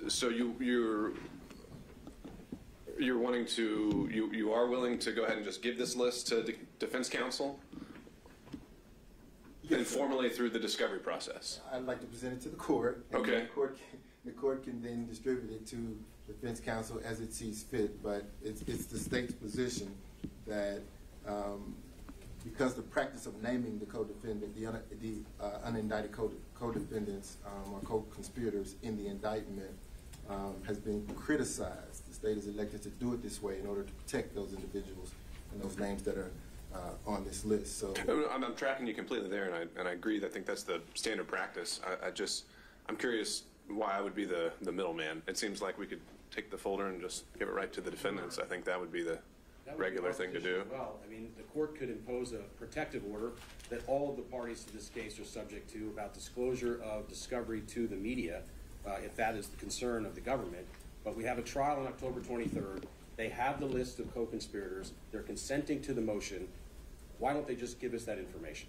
So you're wanting to, you are willing to go ahead and just give this list to defense counsel? Yes, informally through the discovery process? I'd like to present it to the court. And okay. The court can then distribute it to defense counsel as it sees fit, but it's the state's position that because the practice of naming the co-defendant, the unindicted co-defendants or co-conspirators in the indictment has been criticized. The state is elected to do it this way in order to protect those individuals and those names that are on this list. So I'm tracking you completely there, and I agree. I think that's the standard practice. I'm curious why I would be the middleman. It seems like we could take the folder and just give it right to the defendants. I think that would be the regular thing to do. Well, I mean, the court could impose a protective order that all of the parties to this case are subject to about disclosure of discovery to the media, if that is the concern of the government. But we have a trial on October 23rd. They have the list of co-conspirators. They're consenting to the motion. Why don't they just give us that information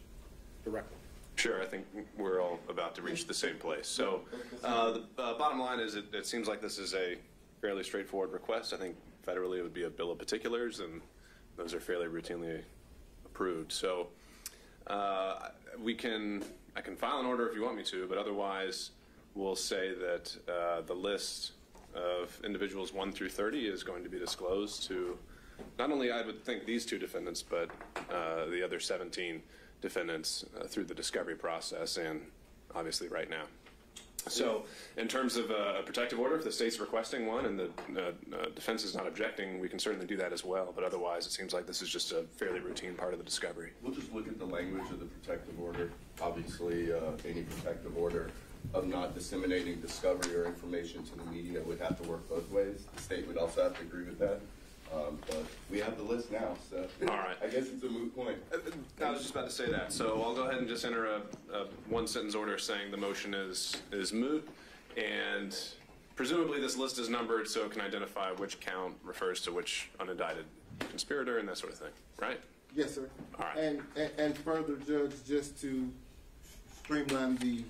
directly? Sure, I think we're all about to reach the same place. So the bottom line is it seems like this is a fairly straightforward request. I think federally it would be a bill of particulars, and those are fairly routinely approved. So I can file an order if you want me to, but otherwise we'll say that the list of individuals 1 through 30 is going to be disclosed to not only, I would think, these 2 defendants, but the other 17 defendants through the discovery process and obviously right now. So in terms of a protective order, if the state's requesting one and the defense is not objecting, we can certainly do that as well. But otherwise, it seems like this is just a fairly routine part of the discovery. We'll just look at the language of the protective order. Obviously, any protective order of not disseminating discovery or information to the media would have to work both ways. The state would also have to agree with that. But we have the list now, so all right. I guess it's a moot point. I was just about to say that, so I'll go ahead and just enter a one-sentence order saying the motion is moot, and presumably this list is numbered so it can identify which count refers to which unindicted conspirator and that sort of thing, right? Yes, sir. All right. And further, Judge, just to streamline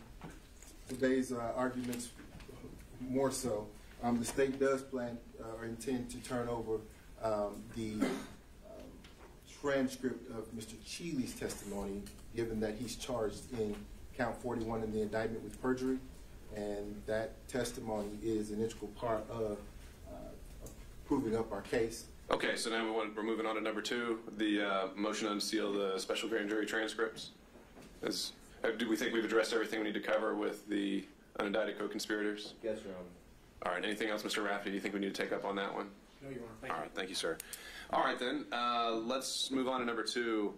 today's arguments more so, the state does plan or intend to turn over the transcript of Mr. Cheeley's testimony, given that he's charged in count 41 in the indictment with perjury, and that testimony is an integral part of proving up our case. Okay, so now we're moving on to number 2, the motion to unseal the special grand jury transcripts. Do we think we've addressed everything we need to cover with the unindicted co-conspirators? Yes, Your Honor. All right, anything else, Mr. Rafferty, do you think we need to take up on that one? No, Your Honor. Thank you. All right, thank you, sir. All right, then, let's move on to number 2.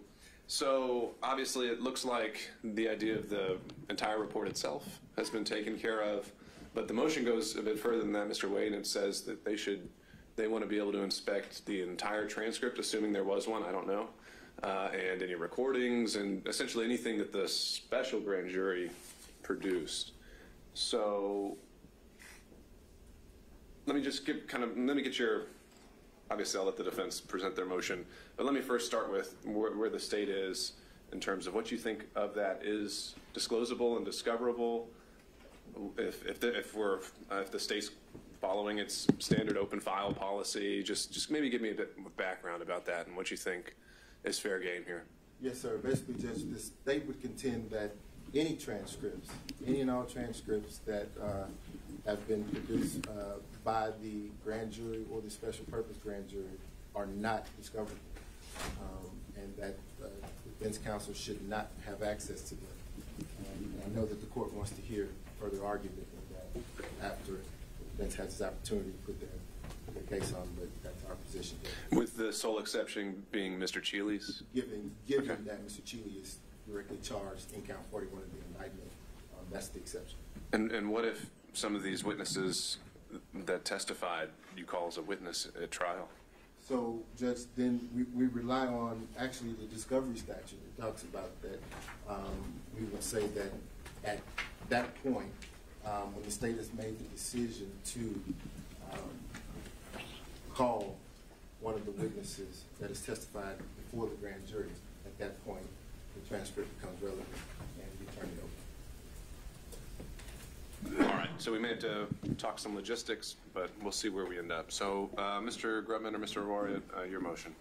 So, obviously, it looks like the idea of the entire report itself has been taken care of, but the motion goes a bit further than that, Mr. Wade, and it says that they want to be able to inspect the entire transcript, assuming there was one, I don't know, and any recordings, and essentially anything that the special grand jury produced. So let me just get your, obviously I'll let the defense present their motion, but let me first start with where the state is in terms of what you think of that is disclosable and discoverable, if the state's following its standard open file policy. Just maybe give me a bit of background about that and what you think is fair game here. Yes, sir. Basically, Judge, the state would contend that any transcripts, any and all transcripts that have been produced by the grand jury or the special purpose grand jury are not discoverable, and that the defense counsel should not have access to them. I know that the court wants to hear further argument of that after the defense has this opportunity to put their case on, but that's our position here. With the sole exception being Mr. Cheeley's? Given okay. that Mr. Cheeley is directly charged in count 41 of the indictment, that's the exception. And what if some of these witnesses that testified you call as a witness at trial? So, Judge, then we rely on actually the discovery statute that talks about that. We would say that at that point, when the state has made the decision to call one of the witnesses that has testified before the grand jury, at that point, the transcript becomes relevant and we turn it over. All right. So we may have to talk some logistics, but we'll see where we end up. So, Mr. Grubman or Mr. Aurora, your motion.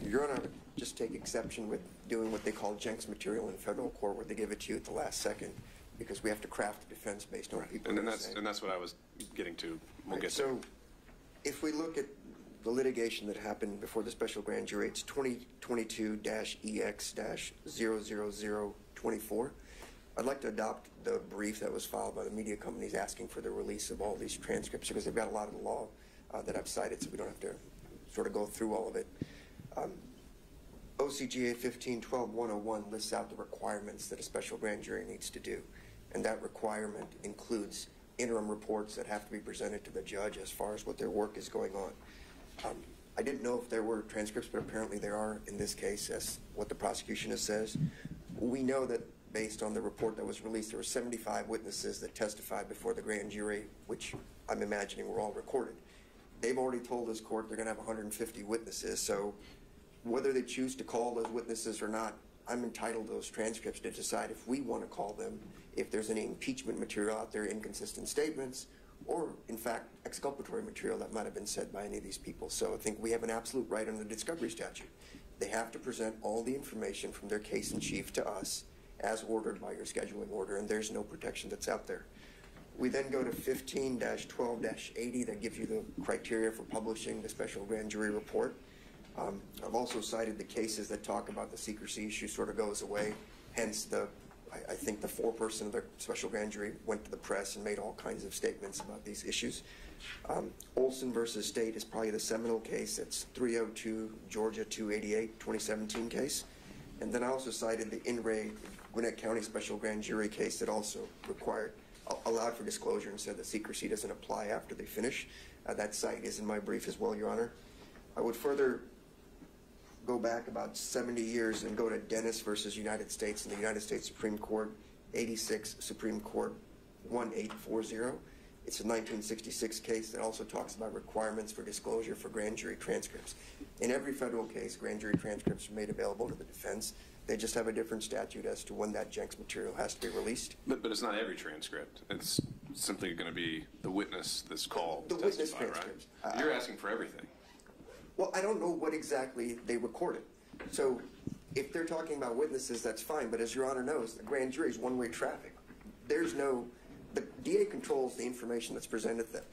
Your Honor, I would just take exception with doing what they call Jenks material in federal court, where they give it to you at the last second, because we have to craft a defense based on what people And are then saying. that's what I was getting to. We'll Right, get so there. if we look at the litigation that happened before the special grand jury, it's 2022-EX-00024. I'd like to adopt the brief that was filed by the media companies asking for the release of all these transcripts, because they've got a lot of the law that I've cited, so we don't have to sort of go through all of it. OCGA 15-12-101 lists out the requirements that a special grand jury needs to do, and that requirement includes interim reports that have to be presented to the judge as far as what their work is going on. I didn't know if there were transcripts, but apparently there are in this case, as what the prosecution says. We know that based on the report that was released, there were 75 witnesses that testified before the grand jury, which I'm imagining were all recorded. They've already told this court they're going to have 150 witnesses, so whether they choose to call those witnesses or not, I'm entitled to those transcripts to decide if we want to call them, if there's any impeachment material out there, inconsistent statements, or in fact exculpatory material that might have been said by any of these people. So I think we have an absolute right under the discovery statute. They have to present all the information from their case in chief to us as ordered by your scheduling order, and there's no protection that's out there. We then go to 15-12-80 that gives you the criteria for publishing the special grand jury report. I've also cited the cases that talk about the secrecy issue sort of goes away, hence I think the foreperson of the special grand jury went to the press and made all kinds of statements about these issues. Olson versus State is probably the seminal case. It's 302 Georgia 288 2017 case. And then I also cited the In re Gwinnett County special grand jury case that also allowed for disclosure and said that secrecy doesn't apply after they finish. That cite is in my brief as well, Your Honor. I would further go back about 70 years and go to Dennis versus United States in the United States Supreme Court, 86 Supreme Court 1840. It's a 1966 case that also talks about requirements for disclosure for grand jury transcripts. In every federal case, grand jury transcripts are made available to the defense. They just have a different statute as to when that Jenks material has to be released. But it's not every transcript. It's simply going to be the witness that's called The to witness testify, transcripts. right? You're asking for everything. Well, I don't know what exactly they recorded. So if they're talking about witnesses, that's fine. But as Your Honor knows, the grand jury is one-way traffic. The DA controls the information that's presented to them.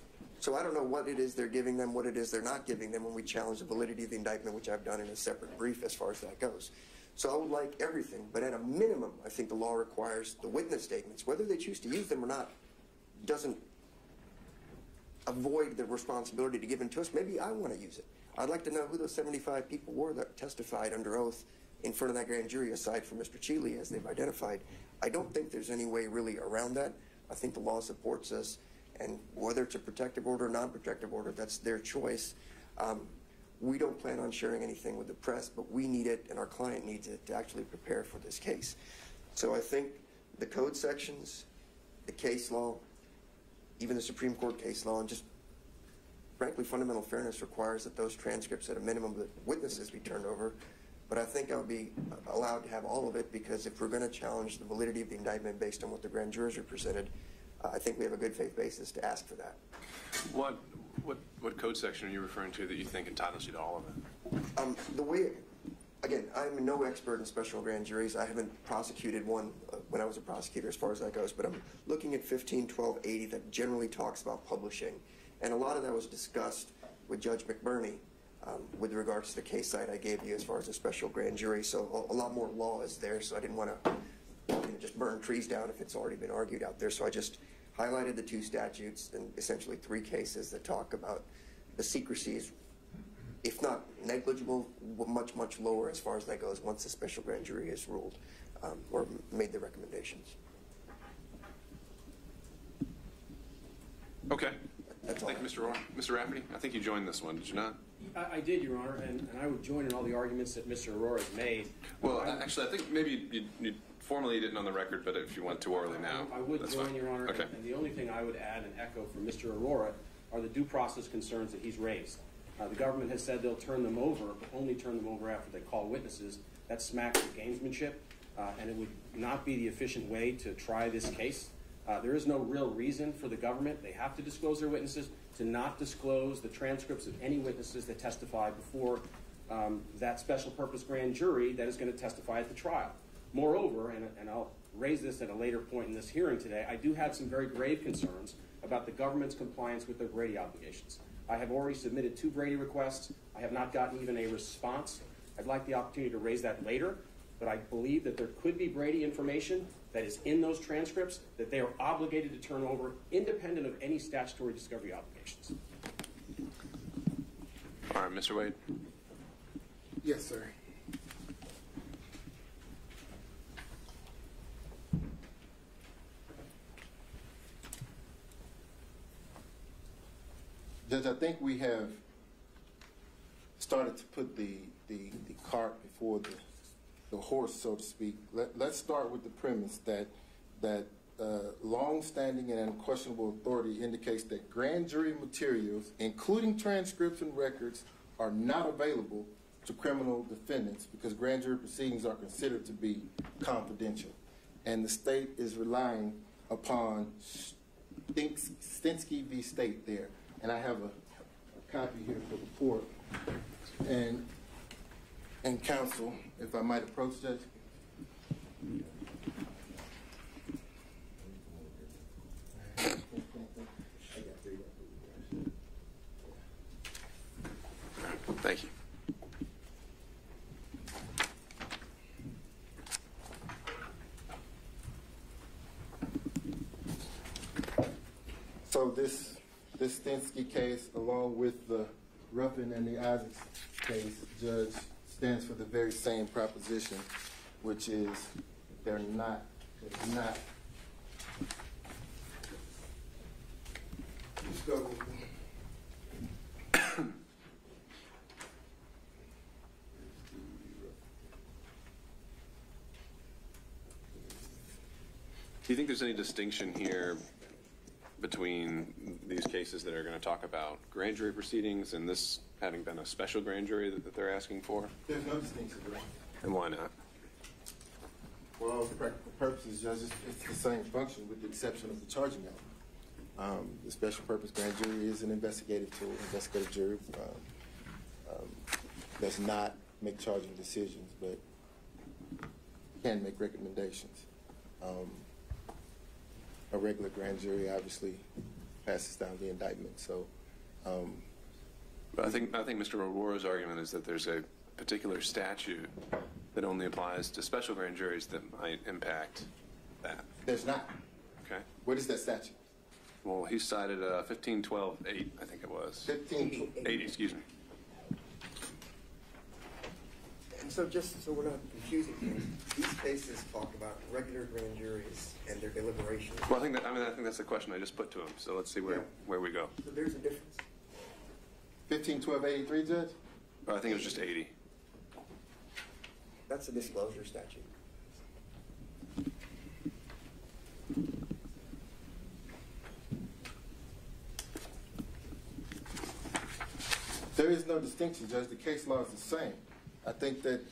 So I don't know what it is they're giving them, what it is they're not giving them when we challenge the validity of the indictment, which I've done in a separate brief as far as that goes. So I would like everything, but at a minimum, I think the law requires the witness statements. Whether they choose to use them or not doesn't avoid the responsibility to give them to us. Maybe I want to use it. I'd like to know who those 75 people were that testified under oath in front of that grand jury, aside from Mr. Cheeley, as they've identified. I don't think there's any way really around that. I think the law supports us, and whether it's a protective order or non-protective order, that's their choice. We don't plan on sharing anything with the press, but we need it, and our client needs it to actually prepare for this case. So I think the code sections, the case law, even the Supreme Court case law, and just frankly, fundamental fairness requires that those transcripts, at a minimum, the witnesses be turned over. But I think I would be allowed to have all of it, because if we're going to challenge the validity of the indictment based on what the grand jurors represented, I think we have a good faith basis to ask for that. What code section are you referring to that you think entitles you to all of it? The way, again, I'm no expert in special grand juries. I haven't prosecuted one when I was a prosecutor as far as that goes, but I'm looking at 15-12-80 that generally talks about publishing. And a lot of that was discussed with Judge McBurney with regards to the case site I gave you as far as the special grand jury. So a lot more law is there, so I didn't want to just burn trees down if it's already been argued out there. So I just highlighted the two statutes and essentially three cases that talk about the secrecies, if not negligible, much, much lower as far as that goes once the special grand jury is ruled or made the recommendations. Okay. That's all. Thank you, Mr. Rafferty. I think you joined this one, did you not? I did, Your Honor, and I would join in all the arguments that Mr. Aurora has made. Well, actually, I think maybe you formally didn't on the record, but if you want to orally now, I would that's join, fine. Your Honor. Okay. And the only thing I would add and echo from Mr. Aurora are the due process concerns that he's raised. The government has said they'll turn them over, but only turn them over after they call witnesses. That smacks of gamesmanship. and it would not be the efficient way to try this case. There is no real reason for the government, they have to disclose their witnesses, to not disclose the transcripts of any witnesses that testify before that special purpose grand jury that is going to testify at the trial. Moreover, and I'll raise this at a later point in this hearing today, I do have some very grave concerns about the government's compliance with their Brady obligations. I have already submitted 2 Brady requests. I have not gotten even a response. I'd like the opportunity to raise that later, but I believe that there could be Brady information that is in those transcripts that they are obligated to turn over independent of any statutory discovery obligations. All right, Mr. Wade. Yes, sir. Judge, I think we have started to put the cart before the horse, so to speak. Let's start with the premise that long-standing and unquestionable authority indicates that grand jury materials, including transcripts and records, are not available to criminal defendants because grand jury proceedings are considered to be confidential. And the state is relying upon Stinsky v. State there. And I have a copy here for the court. And counsel, if I might approach, Judge. Thank you. So this Stinsky case, along with the Ruffin and the Isaacs case, Judge, stands for the very same proposition, which is they're not. Just go with me. Do you think there's any distinction here between these cases that are going to talk about grand jury proceedings and this having been a special grand jury that they're asking for? There's no distinction, right? And why not? Well, for practical purposes, Judge, it's the same function with the exception of the charging element. The special purpose grand jury is an investigative tool. Investigative jury does not make charging decisions, but can make recommendations. A regular grand jury obviously passes down the indictment. So, but I think Mr. Aurora's argument is that there's a particular statute that only applies to special grand juries that might impact that. there's not. Okay. What is that statute? Well, he cited 1512-8, I think it was. 80, excuse me. And so just so we're not confusing things, these cases talk about regular grand juries and their deliberations. Well, I think that's the question I just put to him. So let's see where we go. So there's a difference. 1512-83, Judge? I think it was just 80. That's a disclosure statute. There is no distinction, Judge. The case law is the same. I think that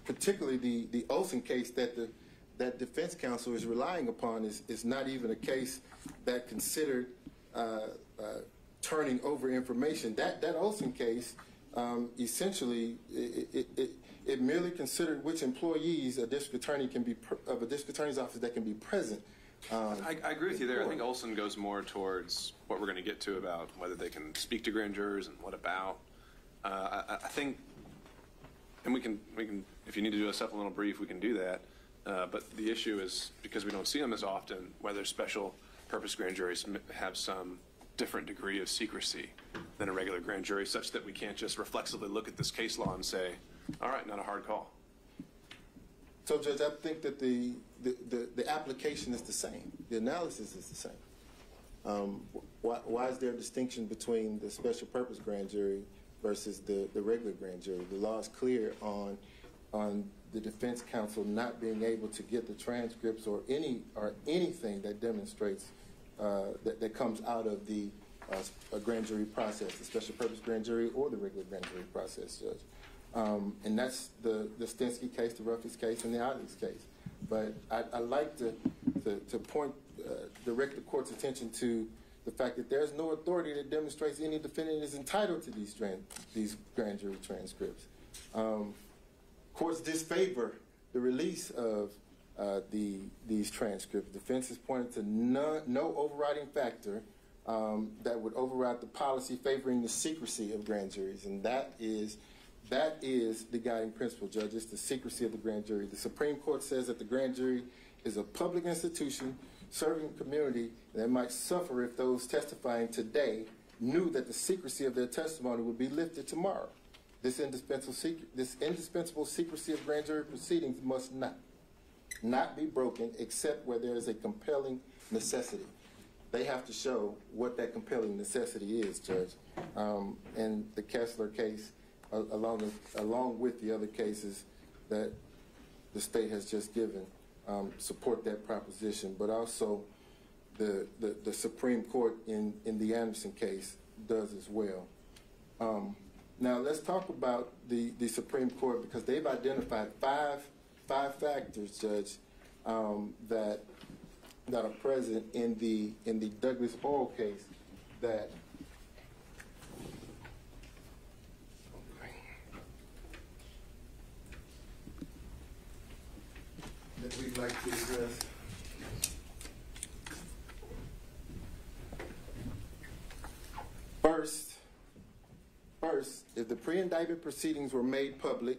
particularly the Olson case that defense counsel is relying upon is not even a case that considered turning over information. That Olson case essentially it merely considered which employees a district attorney can be of a district attorney's office that can be present. I agree with you there. I think Olson goes more towards what we're going to get to about whether they can speak to grand jurors and what about. I think, and we can, if you need to do a supplemental brief, we can do that. But the issue is, because we don't see them as often, whether special purpose grand juries have some different degree of secrecy than a regular grand jury, such that we can't just reflexively look at this case law and say, all right, not a hard call. So, Judge, I think that the application is the same. The analysis is the same. Why is there a distinction between the special purpose grand jury versus the regular grand jury? The law is clear on the defense counsel not being able to get the transcripts or anything that demonstrates that comes out of a grand jury process, the special purpose grand jury or the regular grand jury process, Judge. And that's the Stinsky case, the Ruffy's case, and the Alex case. But I like to direct the court's attention to the fact that there's no authority that demonstrates any defendant is entitled to these grand jury transcripts. Courts disfavor the release of these transcripts. Defense has pointed to no overriding factor that would override the policy favoring the secrecy of grand juries, and that is the guiding principle, judges, the secrecy of the grand jury. The Supreme Court says that the grand jury is a public institution serving a community that might suffer if those testifying today knew that the secrecy of their testimony would be lifted tomorrow. This indispensable secrecy of grand jury proceedings must not be broken except where there is a compelling necessity. They have to show what that compelling necessity is, Judge. And the Kessler case, along with the other cases that the state has just given, support that proposition. But also the Supreme Court in the Anderson case does as well. Now let's talk about the Supreme Court, because they've identified five factors, Judge, that are present in the Douglas Oil case that we'd like to address. First, if the pre-indictment proceedings were made public,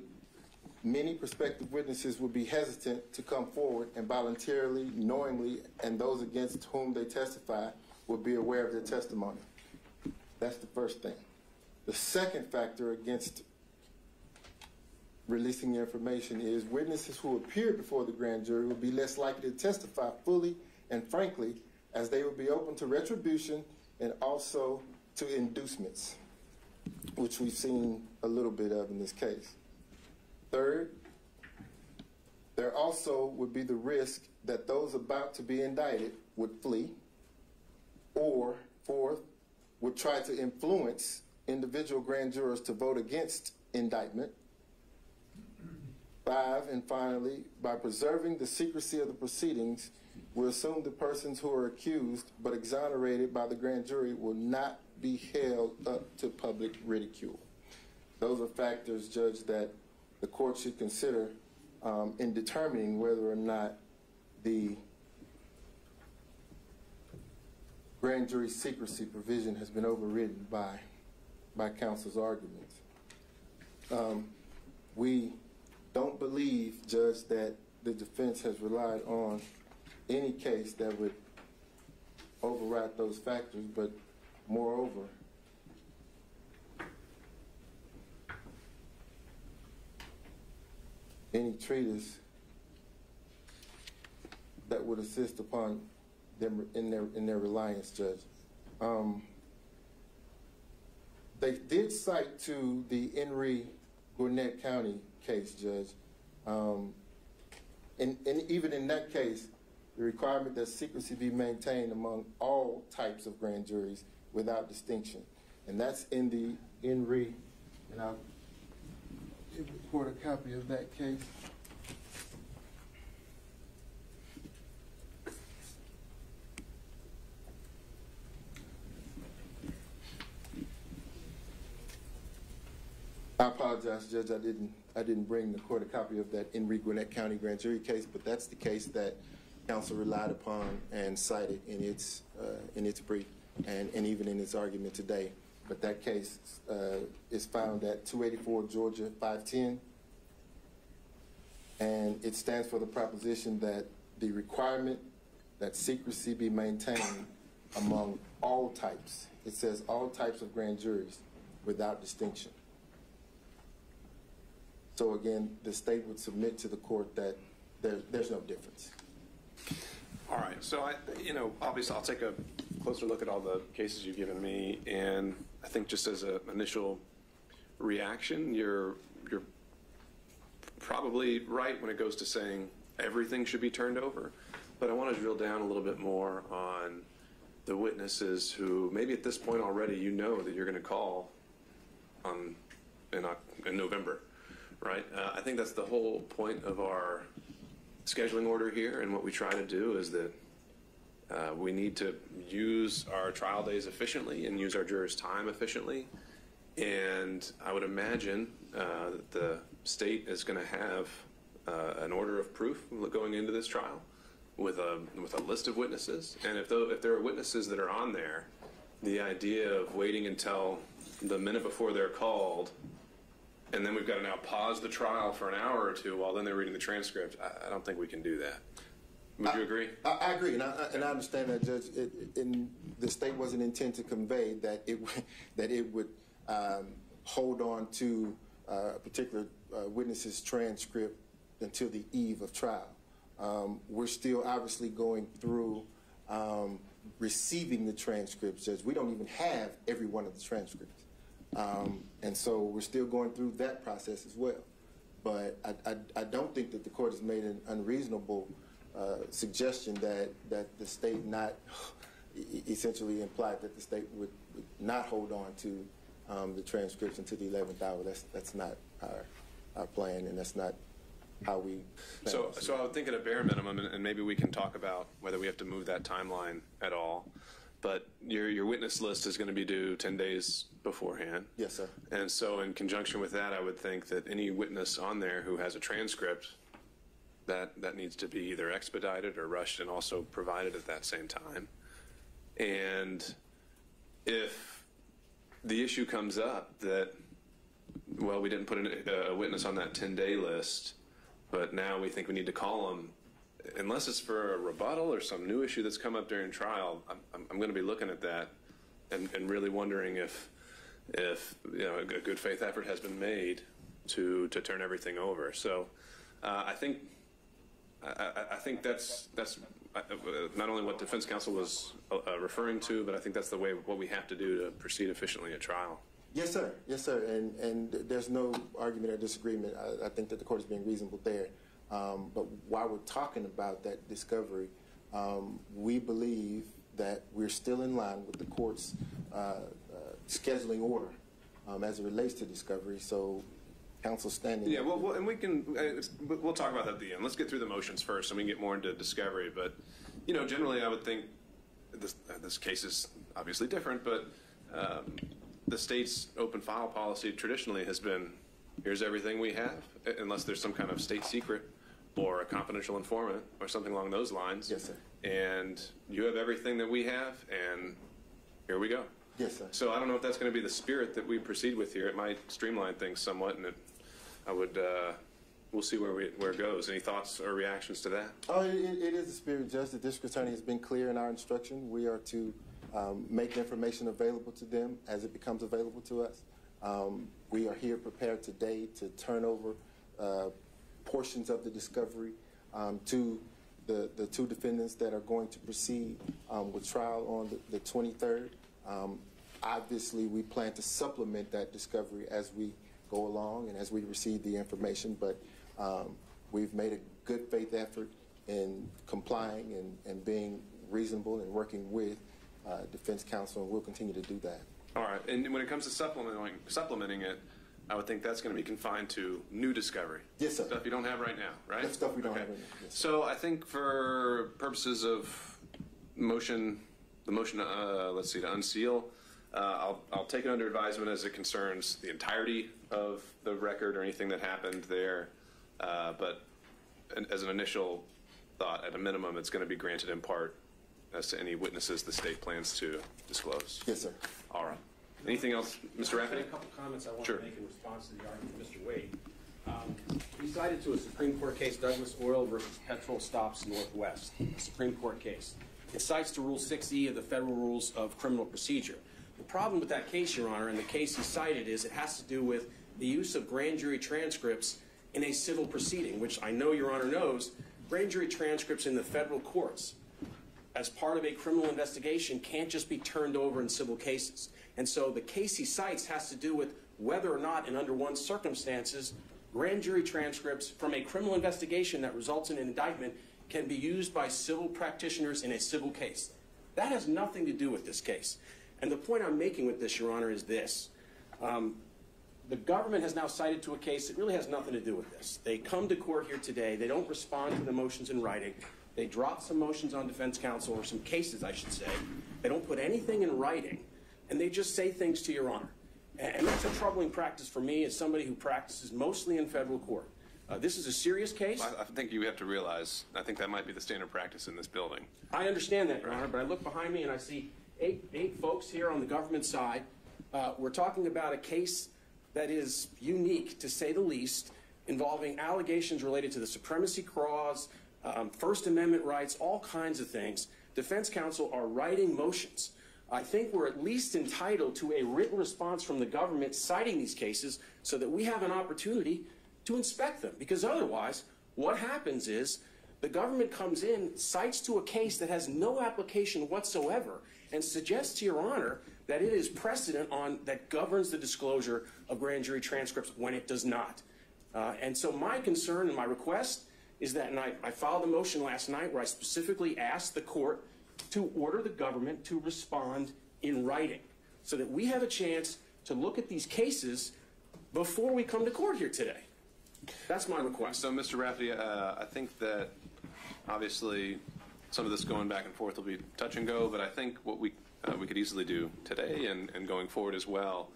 many prospective witnesses would be hesitant to come forward and voluntarily, knowingly, and those against whom they testify would be aware of their testimony. That's the first thing. The second factor against releasing the information is witnesses who appear before the grand jury will be less likely to testify fully and frankly, as they will be open to retribution and also to inducements, which we've seen a little bit of in this case. Third, there also would be the risk that those about to be indicted would flee, or fourth, would try to influence individual grand jurors to vote against indictment. 5, and finally, by preserving the secrecy of the proceedings, we assume the persons who are accused but exonerated by the grand jury will not be held up to public ridicule. Those are factors, Judge, that the court should consider in determining whether or not the grand jury secrecy provision has been overridden by counsel's arguments. We don't believe, Judge, that the defense has relied on any case that would override those factors, but moreover, any treatise that would assist upon them in their reliance, Judge. They did cite to the Henry Gwinnett County case, Judge, and even in that case, the requirement that secrecy be maintained among all types of grand juries without distinction. And that's in the Henry, and I'll give the court a copy of that case. I apologize, Judge. I didn't bring the court a copy of that Henry Gwinnett County grand jury case, but that's the case that counsel relied upon and cited in its brief and even in its argument today. But that case is found at 284 Georgia 510, and it stands for the proposition that the requirement that secrecy be maintained among all types. It says all types of grand juries without distinction. So again, the state would submit to the court that there's no difference. All right. So obviously, I'll take a closer look at all the cases you've given me, and I think just as an initial reaction, you're probably right when it goes to saying everything should be turned over. But I want to drill down a little bit more on the witnesses who maybe at this point already you know that you're going to call in November. right? I think that's the whole point of our scheduling order here, and what we try to do is that we need to use our trial days efficiently and use our jurors' time efficiently. And I would imagine that the state is going to have an order of proof going into this trial with a list of witnesses. And if there are witnesses that are on there, the idea of waiting until the minute before they're called, and then we've got to now pause the trial for an hour or two while then they're reading the transcript, I don't think we can do that. Would you agree? I agree, and I understand that, Judge. The state wasn't intended to convey that it would hold on to a particular witness's transcript until the eve of trial. We're still obviously going through receiving the transcripts, Judge. We don't even have every one of the transcripts. And so we're still going through that process as well. But I don't think that the court has made an unreasonable suggestion that the state not essentially implied that the state would not hold on to the transcripts until the 11th hour. That's not our plan, and that's not how we plan. So I would think at a bare minimum, and maybe we can talk about whether we have to move that timeline at all, but your witness list is going to be due 10 days beforehand. Yes, sir. And so in conjunction with that, I would think that any witness on there who has a transcript, that needs to be either expedited or rushed and also provided at that same time. And if the issue comes up that, well, we didn't put a witness on that 10-day list, but now we think we need to call them, unless it's for a rebuttal or some new issue that's come up during trial, I'm going to be looking at that and really wondering if a good faith effort has been made to turn everything over. So I think that's not only what defense counsel was referring to, but I think that's the way what we have to do to proceed efficiently at trial. Yes, sir. Yes, sir. And there's no argument or disagreement. I think that the court is being reasonable there. But while we're talking about that discovery, we believe that we're still in line with the court's scheduling order as it relates to discovery. So counsel standing. Yeah, well, and we'll talk about that at the end. Let's get through the motions first, and we can get more into discovery. But generally, I would think this case is obviously different, but the state's open file policy traditionally has been, here's everything we have, unless there's some kind of state secret or a confidential informant or something along those lines. Yes, sir. And you have everything that we have, and here we go. Yes, sir. So I don't know if that's going to be the spirit that we proceed with here. It might streamline things somewhat, and we'll see where it goes. Any thoughts or reactions to that? Oh, it is the spirit, Judge. The district attorney has been clear in our instruction. We are to make information available to them as it becomes available to us. We are here prepared today to turn over portions of the discovery to the two defendants that are going to proceed with trial on the 23rd. Obviously, we plan to supplement that discovery as we go along and as we receive the information, but we've made a good faith effort in complying and being reasonable and working with defense counsel, and we'll continue to do that. All right, and when it comes to supplementing it, I would think that's going to be confined to new discovery. Yes, sir. Stuff you don't have right now, right? That's stuff we don't have right now. Yes, so I think for purposes of the motion, let's see, to unseal, I'll take it under advisement as it concerns the entirety of the record or anything that happened there. But as an initial thought, at a minimum, it's going to be granted in part as to any witnesses the state plans to disclose. Yes, sir. All right. Anything else, Mr. Rafferty? A couple comments I want Sure. to make in response to the argument of Mr. Wade. He cited to a Supreme Court case, Douglas Oil versus Petrol Stops Northwest, a Supreme Court case. It cites to Rule 6E of the Federal Rules of Criminal Procedure. The problem with that case, Your Honor, and the case he cited is it has to do with the use of grand jury transcripts in a civil proceeding, which I know Your Honor knows, grand jury transcripts in the federal courts as part of a criminal investigation can't just be turned over in civil cases. And so the case he cites has to do with whether or not, and under what circumstances, grand jury transcripts from a criminal investigation that results in an indictment can be used by civil practitioners in a civil case. That has nothing to do with this case. And the point I'm making with this, Your Honor, is this. the government has now cited to a case that really has nothing to do with this. They come to court here today. They don't respond to the motions in writing. They drop some motions on defense counsel, or some cases, I should say. They don't put anything in writing, and they just say things to your honor. And that's a troubling practice for me as somebody who practices mostly in federal court. This is a serious case. I think you have to realize, I think that might be the standard practice in this building. I understand that, Your Honor, but I look behind me and I see eight folks here on the government side. We're talking about a case that is unique, to say the least, involving allegations related to the supremacy clause, First Amendment rights, all kinds of things. Defense counsel are writing motions. I think we're at least entitled to a written response from the government citing these cases so that we have an opportunity to inspect them. Because otherwise, what happens is the government comes in, cites to a case that has no application whatsoever, and suggests to your honor that it is precedent that governs the disclosure of grand jury transcripts when it does not. And so my concern and my request is that, and I filed a motion last night where I specifically asked the court to order the government to respond in writing so that we have a chance to look at these cases before we come to court here today. That's my request. So, Mr. Rafferty, I think that obviously some of this going back and forth will be touch and go, but I think what we could easily do today and going forward as well,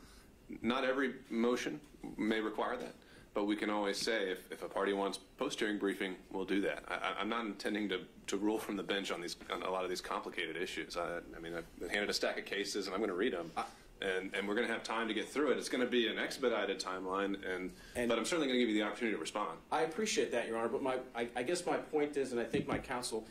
not every motion may require that, but we can always say if a party wants post-hearing briefing, we'll do that. I'm not intending to rule from the bench on a lot of these complicated issues. I mean, I've been handed a stack of cases, and I'm going to read them. And we're going to have time to get through it. It's going to be an expedited timeline, but I'm certainly going to give you the opportunity to respond. I appreciate that, Your Honor, but I guess my point is, and I think my counsel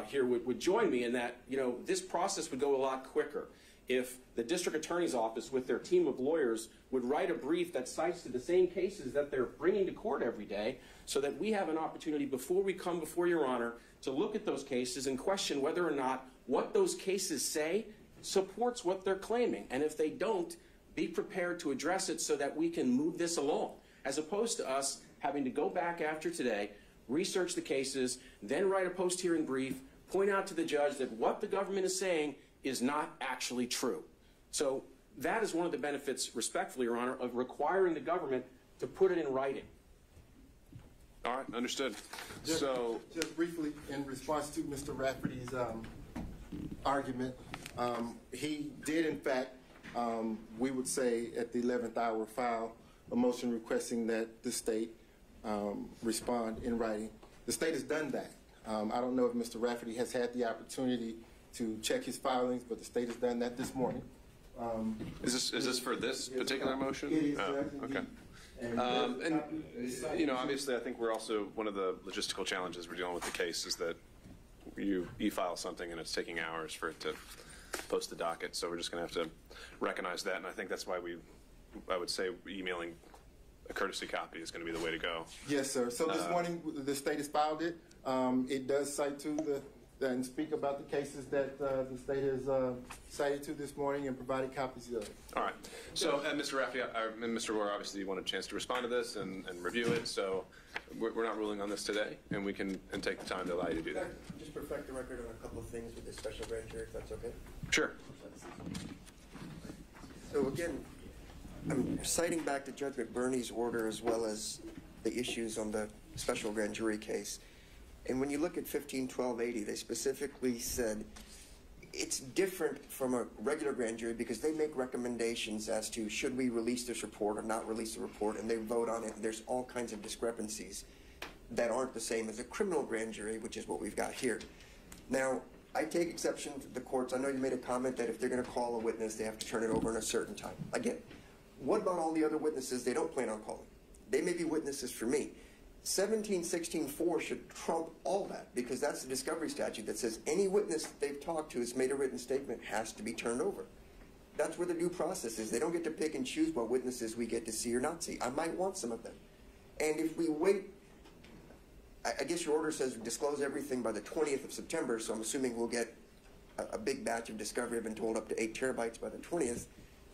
here would join me in that, this process would go a lot quicker if the district attorney's office with their team of lawyers would write a brief that cites to the same cases that they're bringing to court every day, so that we have an opportunity before we come before Your Honor to look at those cases and question whether or not what those cases say supports what they're claiming. And if they don't, be prepared to address it so that we can move this along, as opposed to us having to go back after today, research the cases, then write a post-hearing brief, point out to the judge that what the government is saying is not actually true. So that is one of the benefits, respectfully, Your Honor, of requiring the government to put it in writing. All right, understood. Just briefly, in response to Mr. Rafferty's argument, he did, in fact, we would say at the 11th hour, file a motion requesting that the state respond in writing. The state has done that. I don't know if Mr. Rafferty has had the opportunity to check his filings, but the state has done that this morning. Is this for this particular motion? It is, okay. And obviously, I think we're also, one of the logistical challenges we're dealing with the case is that you e-file something and it's taking hours for it to post the docket. So we're just going to have to recognize that, and I think that's why I would say emailing a courtesy copy is going to be the way to go. Yes, sir. So this morning the state has filed it. It does cite to and speak about the cases that the state has cited to this morning and provided copies of. All right. So, Mr. Rafferty and Mr. Rohr, obviously you want a chance to respond to this and review it. So we're not ruling on this today, and we can take the time to allow you to do that. Just perfect the record on a couple of things with the special grand jury, if that's okay. Sure. So again, I'm citing back to Judge McBurney's order as well as the issues on the special grand jury case. And when you look at 15-1280, they specifically said it's different from a regular grand jury because they make recommendations as to should we release this report or not release the report, and they vote on it, and there's all kinds of discrepancies that aren't the same as a criminal grand jury, which is what we've got here. Now, I take exception to the courts. I know you made a comment that if they're going to call a witness, they have to turn it over in a certain time. Again, what about all the other witnesses they don't plan on calling? They may be witnesses for me. 1716.4 should trump all that because that's the discovery statute that says any witness that they've talked to has made a written statement has to be turned over. That's where the due process is. They don't get to pick and choose what witnesses we get to see or not see. I might want some of them. And if we wait, I guess your order says disclose everything by the 20th of September, so I'm assuming we'll get a big batch of discovery. I've been told up to 8 terabytes by the 20th.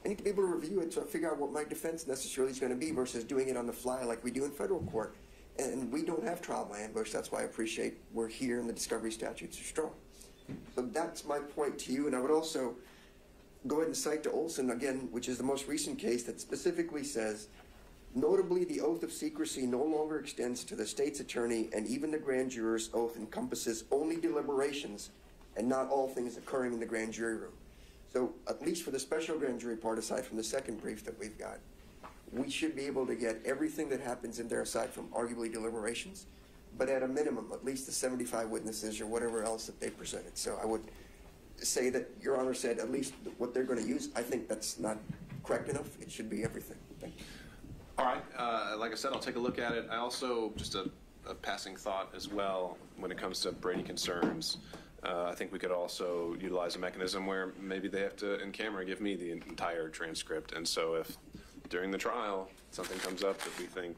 I need to be able to review it so I figure out what my defense necessarily is going to be versus doing it on the fly like we do in federal court. And we don't have trial by ambush. That's why I appreciate we're here and the discovery statutes are strong. So that's my point to you. And I would also go ahead and cite to Olson again, which is the most recent case that specifically says Notably, the oath of secrecy no longer extends to the state's attorney, and even the grand juror's oath encompasses only deliberations and not all things occurring in the grand jury room. So, at least for the special grand jury part, aside from the second brief that we've got, we should be able to get everything that happens in there aside from arguably deliberations, but at a minimum, at least the 75 witnesses or whatever else that they presented. So I would say that Your Honor said at least what they're going to use. I think that's not correct enough. It should be everything. Thank you. All right. Like I said, I'll take a look at it. I also, just a passing thought as well, when it comes to Brady concerns, I think we could also utilize a mechanism where maybe they have to, in camera, give me the entire transcript. And so if during the trial something comes up that we think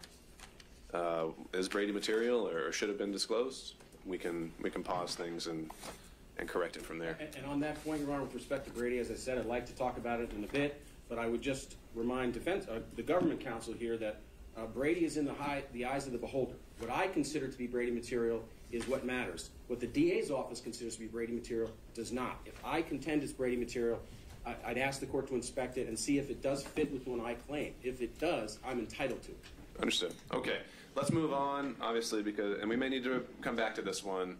is Brady material or should have been disclosed, we can pause things and correct it from there. And on that point, Your Honor, with respect to Brady, as I said, I'd like to talk about it in a bit, but I would just remind the government counsel here that Brady is in the eyes of the beholder. What I consider to be Brady material is what matters. What the DA's office considers to be Brady material does not. If I contend it's Brady material, I'd ask the court to inspect it and see if it does fit with what I claim. If it does, I'm entitled to it. Understood. Okay, let's move on, obviously, and we may need to come back to this one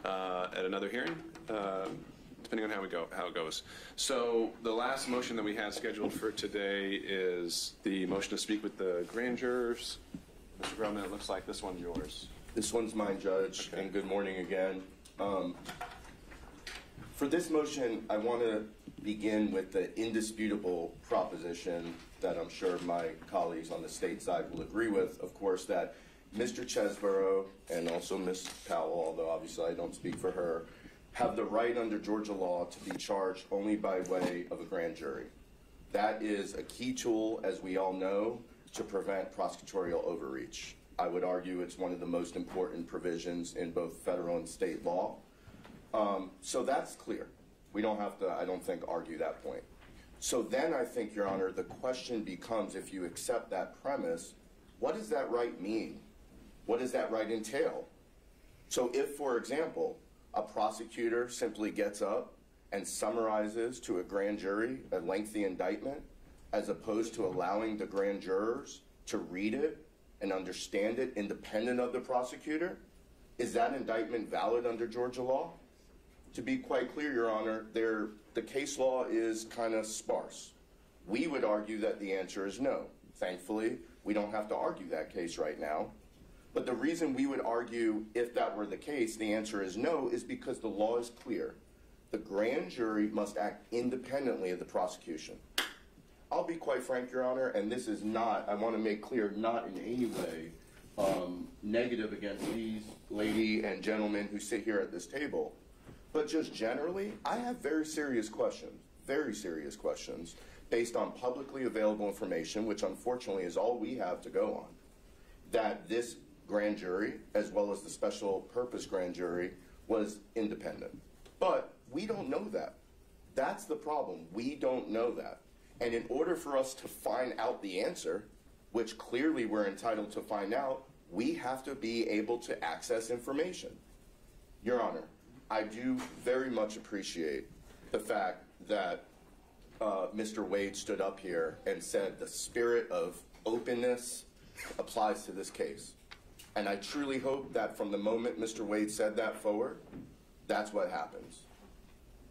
at another hearing, depending on how it goes. So the last motion that we had scheduled for today is the motion to speak with the grand jurors. Mr. Grumman, it looks like this one's yours. This one's mine, Judge, Okay. and good morning again. For this motion, I want to begin with the indisputable proposition that I'm sure my colleagues on the state side will agree with, of course, that Mr. Chesebro and also Ms. Powell, although obviously I don't speak for her, have the right under Georgia law to be charged only by way of a grand jury. That is a key tool, as we all know, to prevent prosecutorial overreach. I would argue it's one of the most important provisions in both federal and state law. So that's clear. We don't have to, I don't think, argue that point. So then I think, Your Honor, the question becomes, if you accept that premise, what does that right mean? What does that right entail? So if, for example, a prosecutor simply gets up and summarizes to a grand jury a lengthy indictment, as opposed to allowing the grand jurors to read it and understand it independent of the prosecutor, is that indictment valid under Georgia law? To be quite clear, Your Honor, the case law is kind of sparse. We would argue that the answer is no. Thankfully, we don't have to argue that case right now. But the reason we would argue, if that were the case, the answer is no, is because the law is clear. The grand jury must act independently of the prosecution. I'll be quite frank, Your Honor, and this is not, I want to make clear, not in any way negative against these lady and gentlemen who sit here at this table. But just generally, I have very serious questions based on publicly available information, which unfortunately is all we have to go on, that this grand jury, as well as the special purpose grand jury, was independent. But we don't know that. That's the problem. We don't know that. And in order for us to find out the answer, which clearly we're entitled to find out, we have to be able to access information. Your Honor, I do very much appreciate the fact that Mr. Wade stood up here and said the spirit of openness applies to this case. And I truly hope that from the moment Mr. Wade said that forward, that's what happens.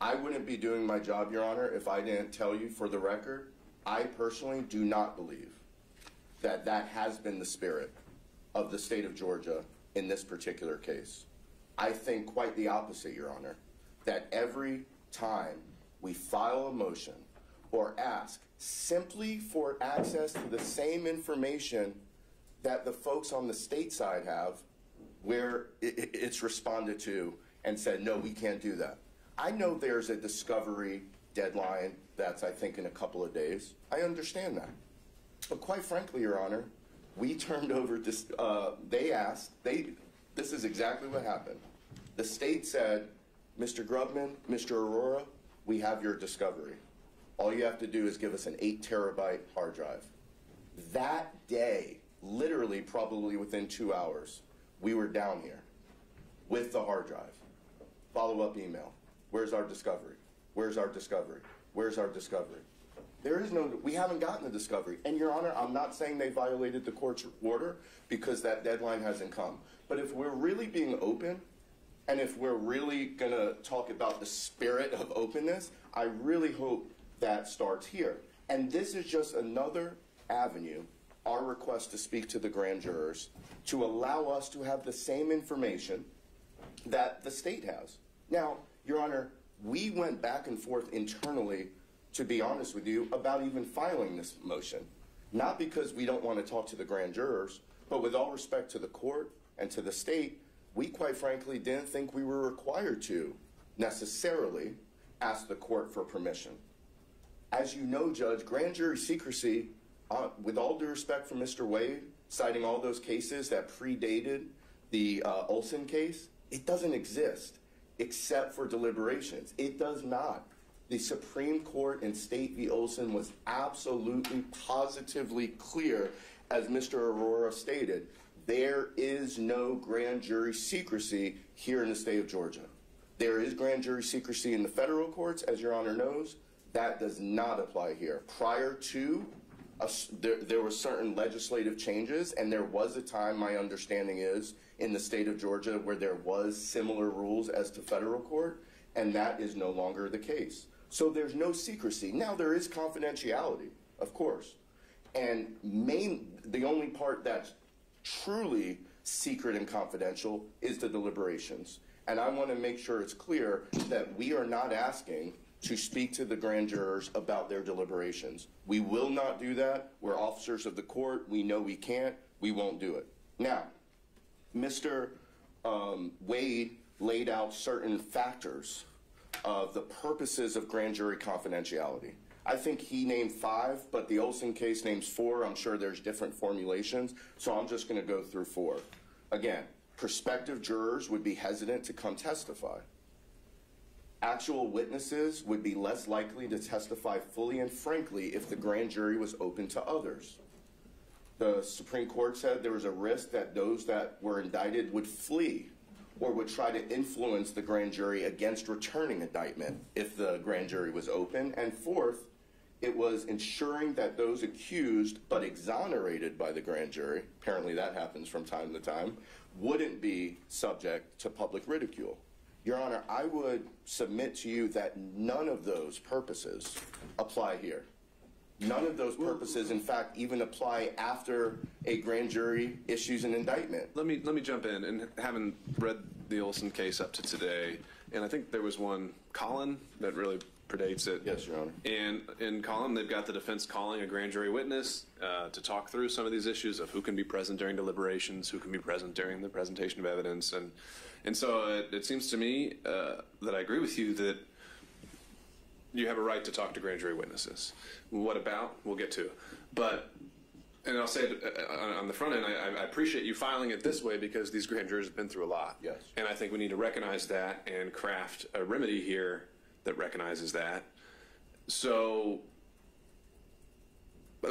I wouldn't be doing my job, Your Honor, if I didn't tell you, for the record, I personally do not believe that that has been the spirit of the state of Georgia in this particular case. I think quite the opposite, Your Honor, that every time we file a motion or ask simply for access to the same information that the folks on the state side have, where it's responded to and said, no, we can't do that. I know there's a discovery deadline that's, I think, in a couple of days. I understand that. But quite frankly, Your Honor, we turned over, this is exactly what happened. The state said, Mr. Grubman, Mr. Aurora, we have your discovery. All you have to do is give us an 8 terabyte hard drive. That day, literally probably within 2 hours, we were down here with the hard drive. Follow-up email. Where's our discovery? Where's our discovery? Where's our discovery? There is no, we haven't gotten the discovery. And Your Honor, I'm not saying they violated the court's order because that deadline hasn't come. But if we're really being open, and if we're really going to talk about the spirit of openness, I really hope that starts here. And this is just another avenue, our request to speak to the grand jurors, to allow us to have the same information that the state has. Now, Your Honor, we went back and forth internally, to be honest with you, about even filing this motion. Not because we don't want to talk to the grand jurors, but with all respect to the court and to the state, we quite frankly didn't think we were required to necessarily ask the court for permission. As you know, Judge, grand jury secrecy, with all due respect for Mr. Wade, citing all those cases that predated the Olson case, it doesn't exist except for deliberations. It does not. The Supreme Court in State v. Olson was absolutely, positively clear, as Mr. Aurora stated. There is no grand jury secrecy here in the state of Georgia. There is grand jury secrecy in the federal courts, as Your Honor knows. That does not apply here. Prior to, there were certain legislative changes, and there was a time, my understanding is, in the state of Georgia where there was similar rules as to federal court, and that is no longer the case. So there's no secrecy. Now, there is confidentiality, of course. And the only part that's truly secret and confidential is the deliberations. And I want to make sure it's clear that we are not asking to speak to the grand jurors about their deliberations. We will not do that. We're officers of the court. We know we can't. We won't do it. Now, Mr. Wade laid out certain factors of the purposes of grand jury confidentiality. I think he named 5, but the Olson case names 4. I'm sure there's different formulations, so I'm just going to go through 4. Again, prospective jurors would be hesitant to come testify. Actual witnesses would be less likely to testify fully and frankly if the grand jury was open to others. The Supreme Court said there was a risk that those that were indicted would flee or would try to influence the grand jury against returning indictment if the grand jury was open. And 4th, it was ensuring that those accused but exonerated by the grand jury, apparently that happens from time to time, wouldn't be subject to public ridicule. Your Honor, I would submit to you that none of those purposes apply here. None of those purposes, in fact, even apply after a grand jury issues an indictment. Let me jump in, and having read the Olson case up to today, and I think there was one, Collin, that really predates it. Yes, Your Honor. And in Collin, they've got the defense calling a grand jury witness to talk through some of these issues of who can be present during deliberations, who can be present during the presentation of evidence, and so it seems to me that I agree with you that you have a right to talk to grand jury witnesses. What about? We'll get to. But, and I'll say it on the front end, I appreciate you filing it this way because these grand jurors have been through a lot. Yes. And I think we need to recognize that and craft a remedy here that recognizes that. So,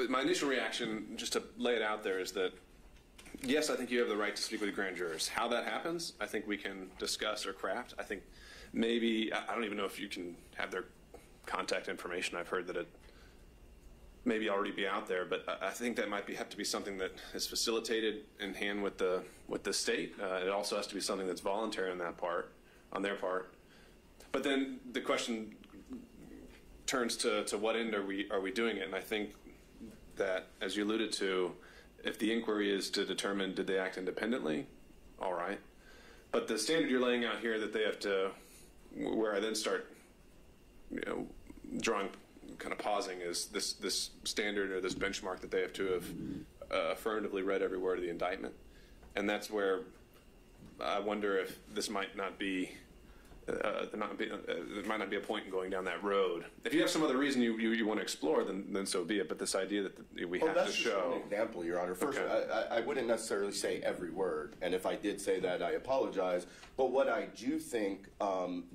my initial reaction, just to lay it out there, is that yes, I think you have the right to speak with the grand jurors. How that happens, I think we can discuss or craft. I think maybe, I don't even know if you can have their contact information. I've heard that it maybe already be out there, but I think that might have to be something that is facilitated in hand with the state. It also has to be something that's voluntary on their part. But then the question turns to what end are we doing it? And I think that, as you alluded to, if the inquiry is to determine did they act independently, all right. But the standard you're laying out here that they have to, where I then start, drawing, kind of pausing, is this standard or this benchmark that they have to have affirmatively read every word of the indictment, and that's where I wonder if this might not be. There might not be a point in going down that road. If you have some other reason you want to explore, then so be it. But this idea that we have to show. That's an example, Your Honor. First, okay. I wouldn't necessarily say every word, and if I did say that, I apologize. But what I do think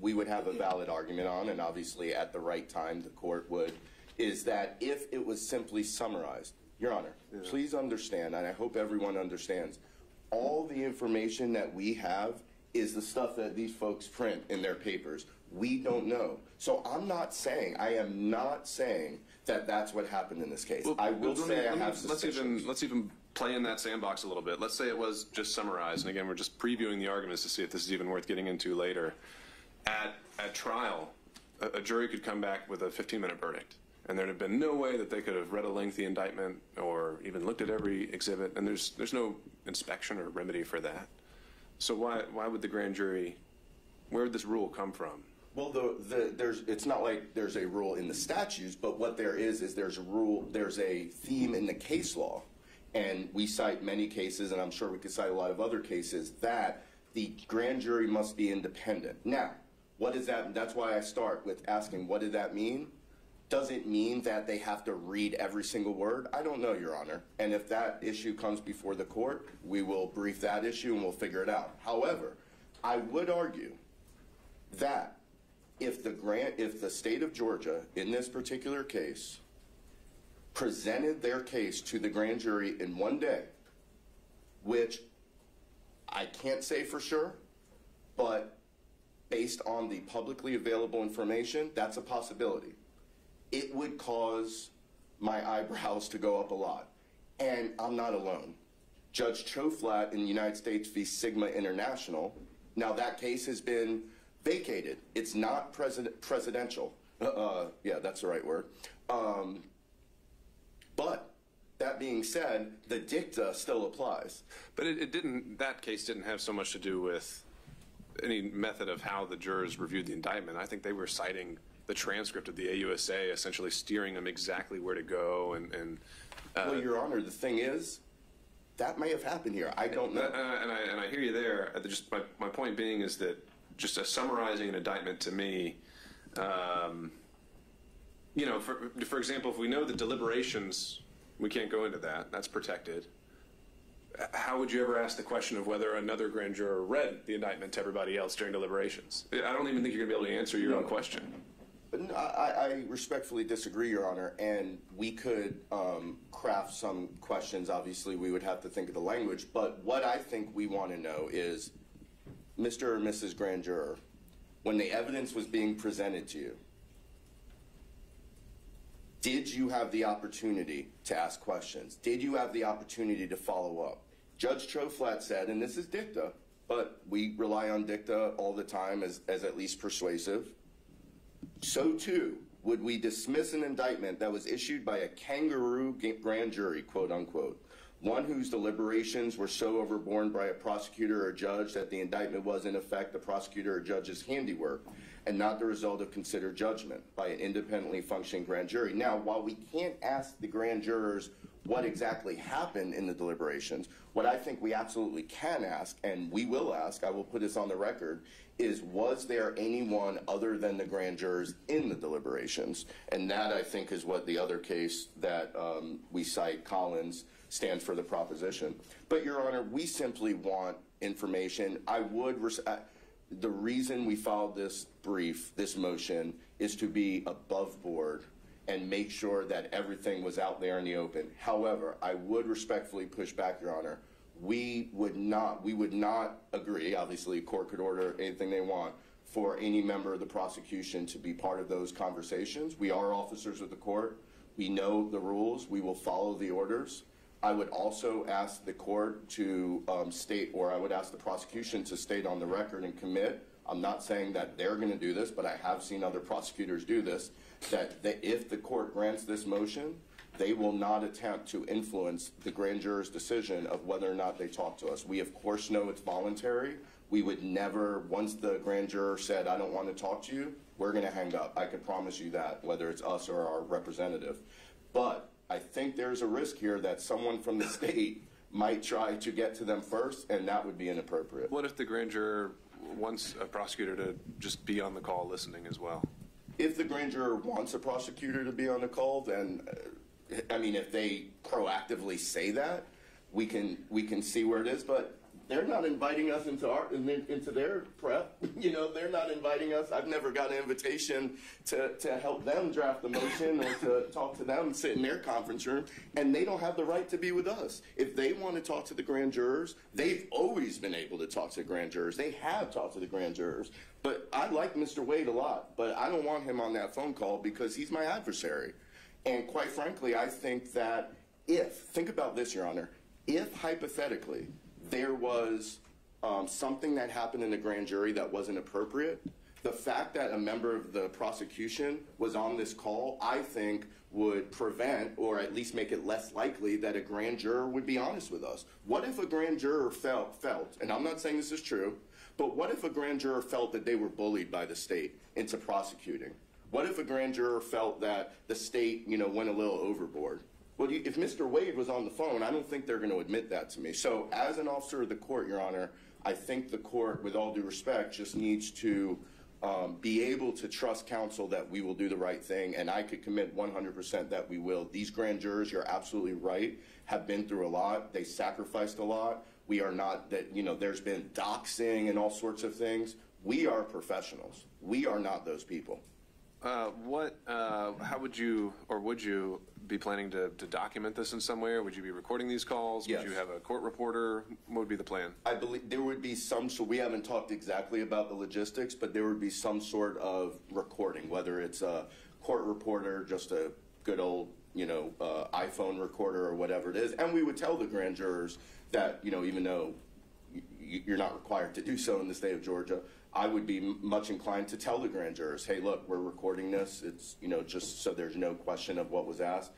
we would have a valid argument on, and obviously at the right time the court would, is that if it was simply summarized, Your Honor, please understand, and I hope everyone understands, all the information that we have is the stuff that these folks print in their papers. We don't know. So I am not saying that that's what happened in this case. Well, I will say I have suspicions. Let's even play in that sandbox a little bit. Let's say it was just summarized, and again, we're just previewing the arguments to see if this is even worth getting into later. At trial, a jury could come back with a 15-minute verdict, and there'd have been no way that they could have read a lengthy indictment or even looked at every exhibit, and there's no inspection or remedy for that. So why would the grand jury, where would this rule come from? Well, it's not like there's a rule in the statutes, but what there is there's a rule, there's a theme in the case law, and we cite many cases, and I'm sure we could cite a lot of other cases, that the grand jury must be independent. Now, what does that, that's why I start with asking, what did that mean? Does it mean that they have to read every single word? I don't know, Your Honor. And if that issue comes before the court, we will brief that issue and we'll figure it out. However, I would argue that if the state of Georgia, in this particular case, presented their case to the grand jury in one day, which I can't say for sure, but based on the publicly available information, that's a possibility. It would cause my eyebrows to go up a lot. And I'm not alone. Judge Choflat in the United States v. Sigma International, now that case has been vacated. It's not presidential. Yeah, that's the right word. But that being said, the dicta still applies. But that case didn't have so much to do with any method of how the jurors reviewed the indictment. I think they were citing the transcript of the AUSA, essentially steering them exactly where to go. Well, Your Honor, the thing is, that may have happened here. I don't know. And I hear you there. Just my point being is that just summarizing an indictment to me, you know, for example, if we know the deliberations, we can't go into that. That's protected. How would you ever ask the question of whether another grand juror read the indictment to everybody else during deliberations? I don't even think you're going to be able to answer your own question. But no, I respectfully disagree, Your Honor, and we could craft some questions. Obviously, we would have to think of the language, but what I think we want to know is, Mr. or Mrs. Grand Juror, when the evidence was being presented to you, did you have the opportunity to ask questions? Did you have the opportunity to follow up? Judge Choflat said, and this is dicta, but we rely on dicta all the time as at least persuasive. So too, would we dismiss an indictment that was issued by a kangaroo grand jury, quote unquote, one whose deliberations were so overborne by a prosecutor or judge that the indictment was in effect the prosecutor or judge's handiwork and not the result of considered judgment by an independently functioning grand jury. Now, while we can't ask the grand jurors what exactly happened in the deliberations, what I think we absolutely can ask, and we will ask, I will put this on the record, is was there anyone other than the grand jurors in the deliberations? And that, I think, is what the other case that we cite, Collins, stands for the proposition. But, Your Honor, we simply want information. The reason we filed this brief, this motion, is to be above board and make sure that everything was out there in the open. However, I would respectfully push back, Your Honor. We would not agree, obviously, court could order anything they want, for any member of the prosecution to be part of those conversations. We are officers of the court. We know the rules. We will follow the orders. I would also ask the court to state, or I would ask the prosecution to state on the record and commit, I'm not saying that they're going to do this, but I have seen other prosecutors do this, that if the court grants this motion, they will not attempt to influence the grand juror's decision of whether or not they talk to us. We, of course, know it's voluntary. We would never, once the grand juror said, I don't want to talk to you, we're going to hang up. I can promise you that, whether it's us or our representative. But I think there's a risk here that someone from the state might try to get to them first, and that would be inappropriate. What if the grand juror wants a prosecutor to just be on the call listening as well? If the grand juror wants a prosecutor to be on the call, then, I mean, if they proactively say that, we can see where it is. But They're not inviting us into their prep. You know, they're not inviting us. I've never got an invitation to help them draft the motion or to talk to them, sit in their conference room, and they don't have the right to be with us. If they want to talk to the grand jurors, they've always been able to talk to the grand jurors. They have talked to the grand jurors. But I like Mr. Wade a lot, but I don't want him on that phone call because he's my adversary. And quite frankly, I think that think about this, Your Honor, if hypothetically there was something that happened in the grand jury that wasn't appropriate, the fact that a member of the prosecution was on this call, I think, would prevent or at least make it less likely that a grand juror would be honest with us. What if a grand juror felt, and I'm not saying this is true, but what if a grand juror felt that they were bullied by the state into prosecuting? What if a grand juror felt that the state, went a little overboard? Well, if Mr. Wade was on the phone, I don't think they're going to admit that to me. So as an officer of the court, Your Honor, I think the court, with all due respect, just needs to be able to trust counsel that we will do the right thing, and I could commit 100% that we will. These grand jurors, you're absolutely right, have been through a lot. They sacrificed a lot. We are not that, there's been doxing and all sorts of things. We are professionals. We are not those people. How would you, or would you be planning to document this in some way, or would you be recording these calls? Yes. Would you have a court reporter? What would be the plan? I believe there would be some, so we haven't talked exactly about the logistics, but there would be some sort of recording, whether it's a court reporter, just a good old, iPhone recorder or whatever it is. And we would tell the grand jurors that, even though you're not required to do so in the state of Georgia, I would be much inclined to tell the grand jurors, hey, look, we're recording this. It's, just so there's no question of what was asked.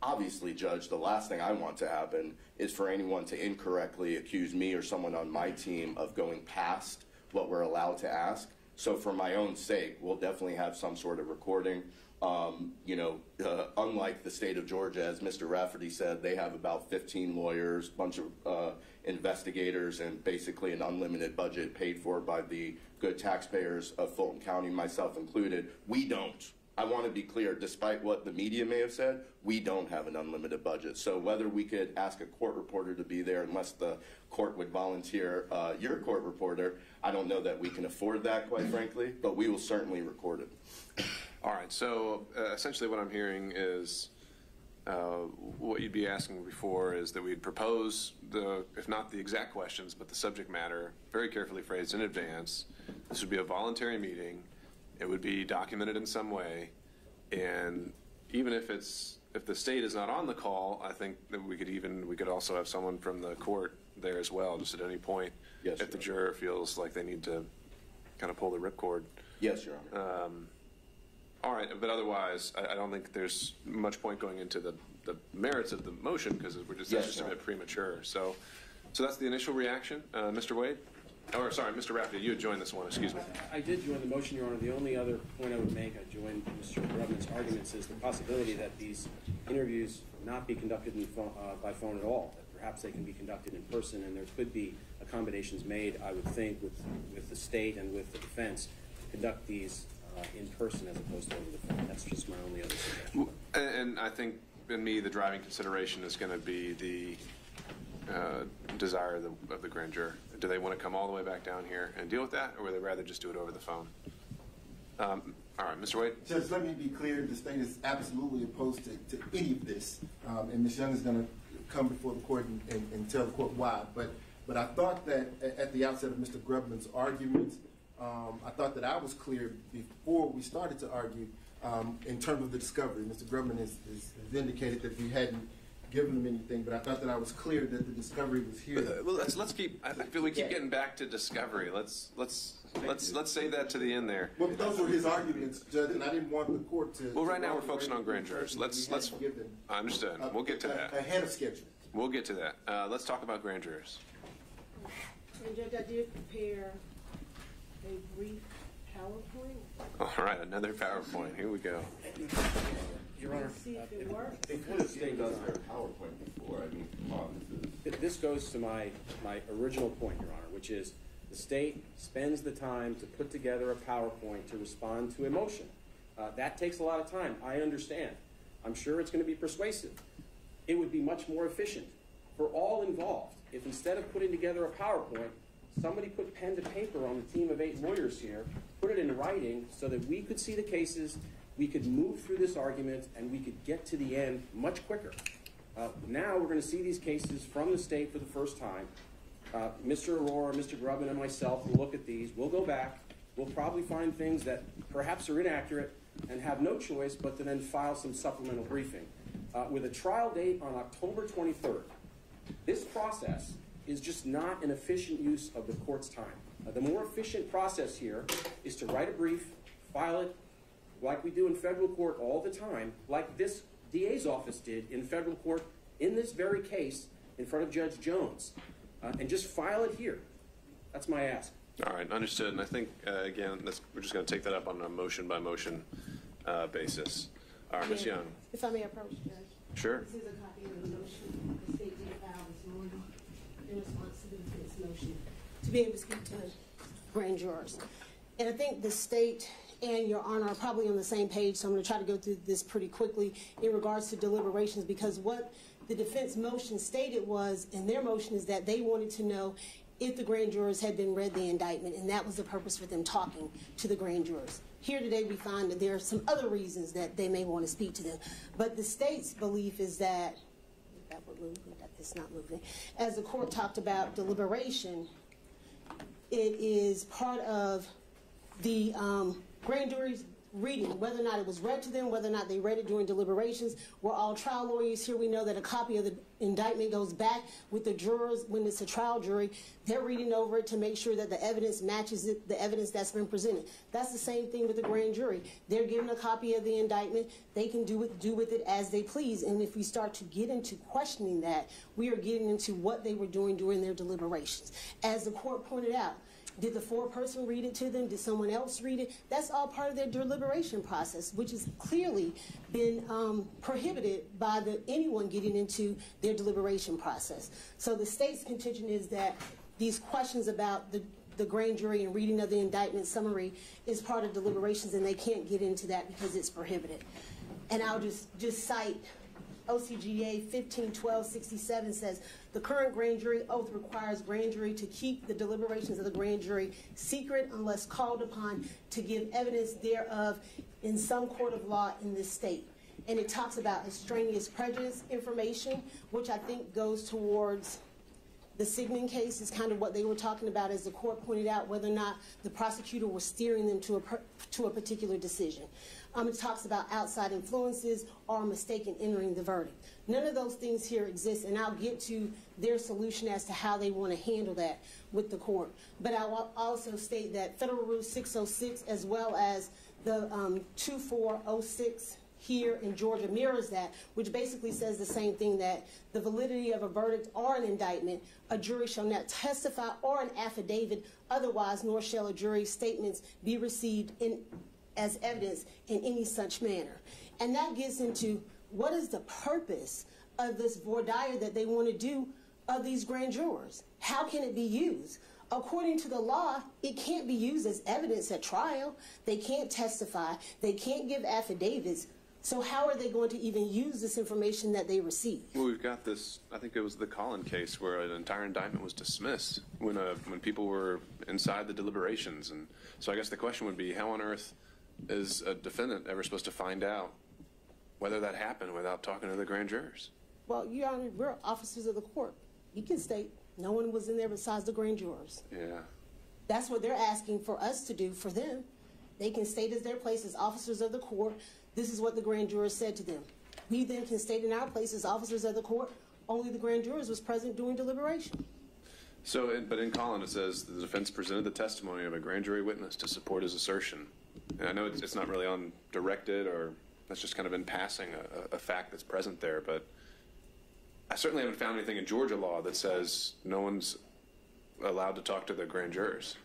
Obviously, Judge, the last thing I want to happen is for anyone to incorrectly accuse me or someone on my team of going past what we're allowed to ask. So for my own sake, we'll definitely have some sort of recording. Unlike the state of Georgia, as Mr. Rafferty said, they have about 15 lawyers, bunch of investigators, and basically an unlimited budget paid for by the good taxpayers of Fulton County, myself included. We don't. I want to be clear, despite what the media may have said, we don't have an unlimited budget. So whether we could ask a court reporter to be there, unless the court would volunteer your court reporter, I don't know that we can afford that, quite frankly, but we will certainly record it. All right, so essentially what I'm hearing is what you'd be asking before is that we'd propose if not the exact questions, but the subject matter, very carefully phrased in advance. This would be a voluntary meeting. It would be documented in some way, and even if the state is not on the call, I think that we could also have someone from the court there as well, just at any point, yes, if the juror feels like they need to kind of pull the ripcord. Yes, Your Honor. All right, but otherwise, I don't think there's much point going into the merits of the motion because that's just a bit premature. So that's the initial reaction, Mr. Wade. Or sorry, Mr. Rafferty, you had joined this one. Excuse me. I did join the motion, Your Honor. The only other point I would make, I joined Mr. Grubman's arguments, is the possibility that these interviews not be conducted by phone at all. That perhaps they can be conducted in person, and there could be accommodations made, I would think, with the state and with the defense to conduct these in person as opposed to over the phone. That's just my only other suggestion. And I think, in me, the driving consideration is going to be the desire of the grand juror. Do they want to come all the way back down here and deal with that, or would they rather just do it over the phone? All right, Mr. Wade. Judge, let me be clear. The state is absolutely opposed to any of this, and Ms. Young is going to come before the court and tell the court why. But I thought that at the outset of Mr. Grubman's arguments, I thought that I was clear before we started to argue in terms of the discovery. Mr. Grubman has indicated that we hadn't given him anything, but I thought that I was clear that the discovery was here. Well, let's keep. I feel we keep getting back to discovery. Let's save that to the end there. Well, those were his arguments, Judge, and I didn't want the court to. Well, right now we're focusing on grand jurors. Let's. I understood. We'll get to that. Ahead of schedule. We'll get to that. Let's talk about grand jurors. And Judge, I did prepare a brief PowerPoint. All right, another PowerPoint. Here we go. Your Honor, See if it works. They could have seen us their PowerPoint before. I mean, come on, this goes to my original point, Your Honor, which is the state spends the time to put together a PowerPoint to respond to a motion. That takes a lot of time. I understand. I'm sure it's going to be persuasive. It would be much more efficient for all involved if instead of putting together a PowerPoint, somebody put pen to paper on the team of 8 lawyers here, put it in writing so that we could see the cases, we could move through this argument, and we could get to the end much quicker. Now we're going to see these cases from the state for the first time. Mr. Aurora, Mr. Grubman, and myself will look at these. We'll go back. We'll probably find things that perhaps are inaccurate and have no choice but to then file some supplemental briefing. With a trial date on October 23rd, this process is just not an efficient use of the court's time. The more efficient process here is to write a brief, file it like we do in federal court all the time, like this DA's office did in federal court in this very case in front of Judge Jones, and just file it here. That's my ask. All right, understood. And I think, again, we're just going to take that up on a motion-by-motion basis. All right, Ms. Young. If I may approach, Judge. Sure. This is a copy of the motion the state did file this morning in response to the defense motion to be able to speak to grand jurors. And I think the state and Your Honor are probably on the same page, so I'm going to try to go through this pretty quickly in regards to deliberations, because what the defense motion stated was, in their motion, is that they wanted to know if the grand jurors had been read the indictment, and that was the purpose for them talking to the grand jurors. Here today we find that there are some other reasons that they may want to speak to them. But the state's belief is that, if that would move, it's not moving. As the court talked about deliberation, it is part of the grand jury's reading, whether or not it was read to them, whether or not they read it during deliberations. We're all trial lawyers here. We know that a copy of the indictment goes back with the jurors when it's a trial jury. They're reading over it to make sure that the evidence matches the evidence that's been presented. That's the same thing with the grand jury. They're given a copy of the indictment. They can do with it as they please. And if we start to get into questioning that, we are getting into what they were doing during their deliberations. As the court pointed out, did the foreperson read it to them? Did someone else read it? That's all part of their deliberation process, which has clearly been prohibited by anyone getting into their deliberation process. So the state's contention is that these questions about the grand jury and reading of the indictment summary is part of deliberations, and they can't get into that because it's prohibited. And I'll just cite OCGA 151267 says, the current grand jury oath requires grand jury to keep the deliberations of the grand jury secret unless called upon to give evidence thereof in some court of law in this state. And it talks about extraneous prejudice information, which I think goes towards the Sidney case, is kind of what they were talking about, as the court pointed out, whether or not the prosecutor was steering them to a particular decision. It talks about outside influences or a mistake in entering the verdict. None of those things here exist, and I'll get to their solution as to how they want to handle that with the court. But I will also state that Federal Rule 606, as well as the 2406 here in Georgia, mirrors that, which basically says the same thing, that the validity of a verdict or an indictment, a jury shall not testify or an affidavit otherwise, nor shall a jury's statements be received as evidence in any such manner. And that gets into what is the purpose of this voir dire that they want to do of these grand jurors? How can it be used? According to the law, it can't be used as evidence at trial. They can't testify. They can't give affidavits. So how are they going to even use this information that they receive? Well, we've got this, I think it was the Collin case, where an entire indictment was dismissed when people were inside the deliberations. And so I guess the question would be, how on earth is a defendant ever supposed to find out whether that happened without talking to the grand jurors? Well, Your Honor, we're officers of the court. You can state no one was in there besides the grand jurors. Yeah. That's what they're asking for us to do for them. They can state as their place as officers of the court, this is what the grand jurors said to them. We then can state in our place as officers of the court, only the grand jurors was present during deliberation. So, but in Collin it says the defense presented the testimony of a grand jury witness to support his assertion. And I know it's not really undirected, or that's just kind of in passing a fact that's present there, but I certainly haven't found anything in Georgia law that says no one's allowed to talk to the grand jurors.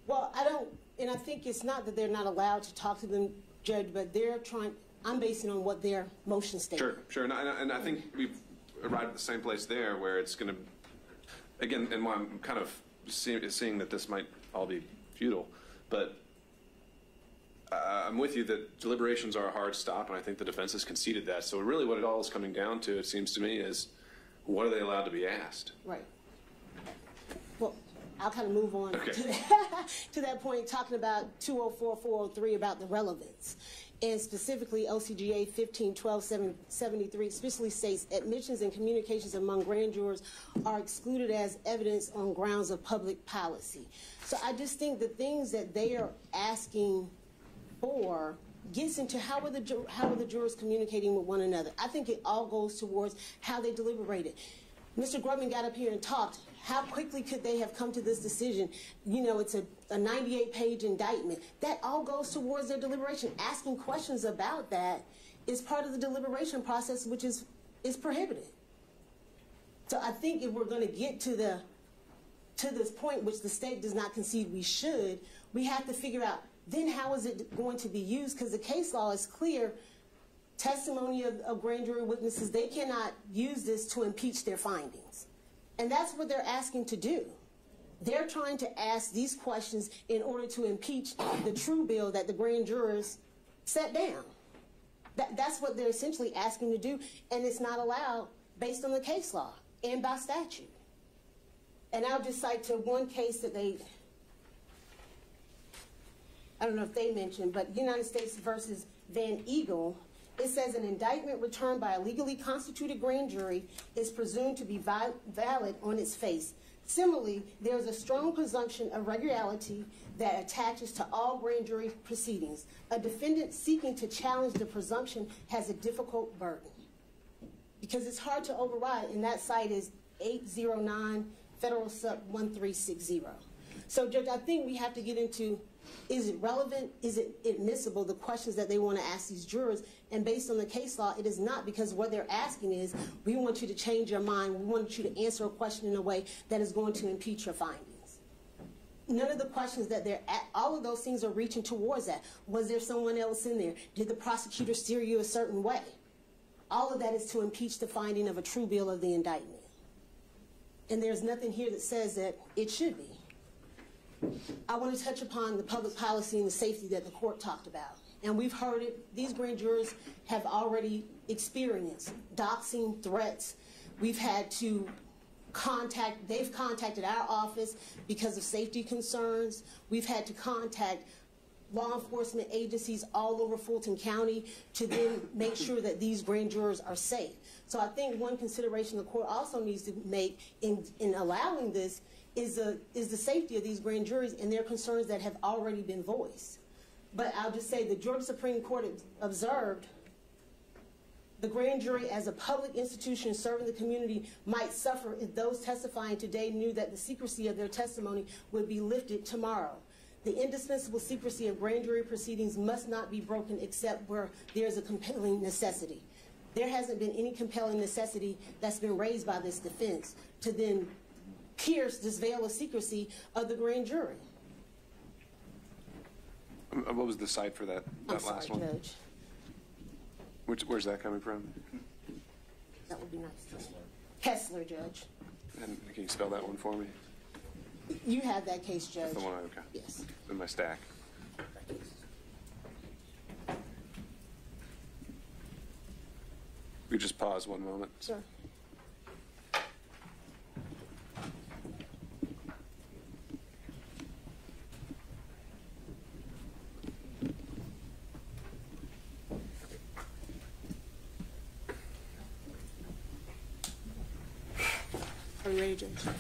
Well, I think it's not that they're not allowed to talk to them, Judge, but I'm basing on what their motion states. Sure. And I think we've arrived at the same place there, where it's going to, again, and why I'm kind of seeing that this might all be futile, but I'm with you that deliberations are a hard stop, and I think the defense has conceded that. So really what it all is coming down to, it seems to me, is what are they allowed to be asked? Right. Well, I'll kind of move on Okay. to that point, talking about 204, 403 about the relevance. And specifically, OCGA 151273 especially states admissions and communications among grand jurors are excluded as evidence on grounds of public policy. So I just think the things that they are asking for gets into how are the jurors communicating with one another. I think it all goes towards how they deliberated. Mr. Grubman got up here and talked. How quickly could they have come to this decision? You know, it's a 98-page indictment. That all goes towards their deliberation. Asking questions about that is part of the deliberation process, which is prohibited. So I think if we're going to get to this point, which the state does not concede we should, we have to figure out then how is it going to be used? Because the case law is clear. Testimony of grand jury witnesses, they cannot use this to impeach their findings. And that's what they're asking to do. They're trying to ask these questions in order to impeach the true bill that the grand jurors set down. That's what they're essentially asking to do, and it's not allowed based on the case law and by statute. And I'll just cite to one case that I don't know if they mentioned, but United States versus Van Eagle, it says an indictment returned by a legally constituted grand jury is presumed to be valid on its face. Similarly, there is a strong presumption of regularity that attaches to all grand jury proceedings. A defendant seeking to challenge the presumption has a difficult burden because it's hard to override, and that site is 809 Federal Sub 1360. So, Judge, I think we have to get into, is it relevant? Is it admissible, the questions that they want to ask these jurors? And based on the case law, it is not, because what they're asking is, we want you to change your mind. We want you to answer a question in a way that is going to impeach your findings. None of the questions that they're at, all of those things are reaching towards that. Was there someone else in there? Did the prosecutor steer you a certain way? All of that is to impeach the finding of a true bill of the indictment. And there's nothing here that says that it should be. I want to touch upon the public policy and the safety that the court talked about. And we've heard it. These grand jurors have already experienced doxing, threats. We've had to they've contacted our office because of safety concerns. We've had to contact law enforcement agencies all over Fulton County to then make sure that these grand jurors are safe. So I think one consideration the court also needs to make in allowing this is the safety of these grand juries and their concerns that have already been voiced. But I'll just say the Georgia Supreme Court observed the grand jury as a public institution serving the community might suffer if those testifying today knew that the secrecy of their testimony would be lifted tomorrow. The indispensable secrecy of grand jury proceedings must not be broken except where there is a compelling necessity. There hasn't been any compelling necessity that's been raised by this defense to then pierce this veil of secrecy of the grand jury. What was the site for that last one? Judge. Where's that coming from? That would be nice. Kessler, Judge. And can you spell that one for me? You have that case, Judge. That's the one, okay. Yes. In my stack. We just pause one moment. Sure. Are you ready, Judge? Okay.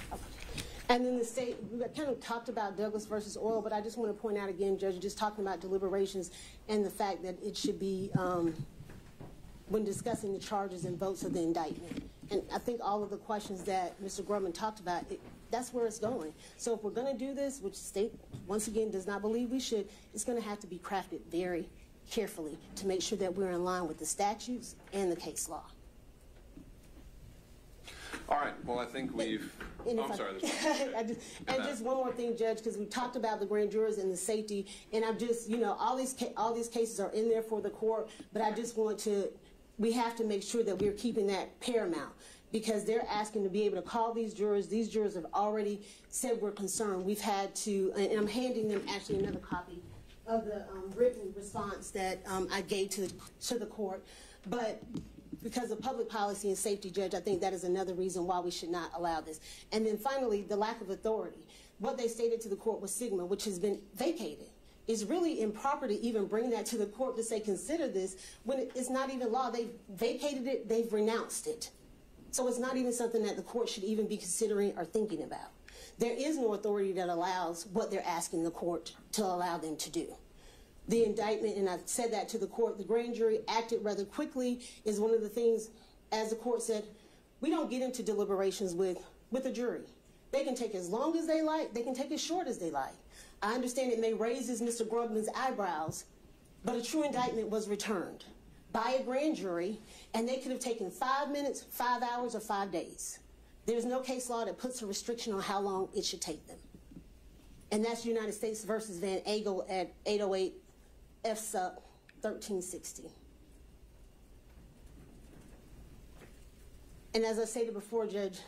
And then the state, we kind of talked about Douglas versus Oil, but I just want to point out again, Judge, just talking about deliberations and the fact that it should be, when discussing the charges and votes of the indictment. And I think all of the questions that Mr. Grubman talked about, that's where it's going. So if we're going to do this, which the state, once again, does not believe we should, it's going to have to be crafted very carefully to make sure that we're in line with the statutes and the case law. All right. Well, I think we've. And I'm sorry. Just one more thing, Judge, because we talked about the grand jurors and the safety, and I'm just, you know, all these cases are in there for the court, but I just want to, we have to make sure that we're keeping that paramount, because they're asking to be able to call these jurors. These jurors have already said we're concerned. We've had to, and I'm handing them actually another copy of the written response that I gave to the court, but because of public policy and safety, Judge, I think that is another reason why we should not allow this. And then finally, the lack of authority. What they stated to the court was Sigma, which has been vacated. It's really improper to even bring that to the court to say, consider this, when it's not even law. They've vacated it, they've renounced it. So it's not even something that the court should even be considering or thinking about. There is no authority that allows what they're asking the court to allow them to do. The indictment, and I've said that to the court, the grand jury acted rather quickly is one of the things, as the court said, we don't get into deliberations with a jury. They can take as long as they like, they can take as short as they like. I understand it may raise Mr. Grubman's eyebrows, but a true indictment was returned by a grand jury, and they could have taken 5 minutes, 5 hours, or 5 days. There's no case law that puts a restriction on how long it should take them. And that's United States versus Van Agel at 808 F sub 1360. And as I stated before, Judge,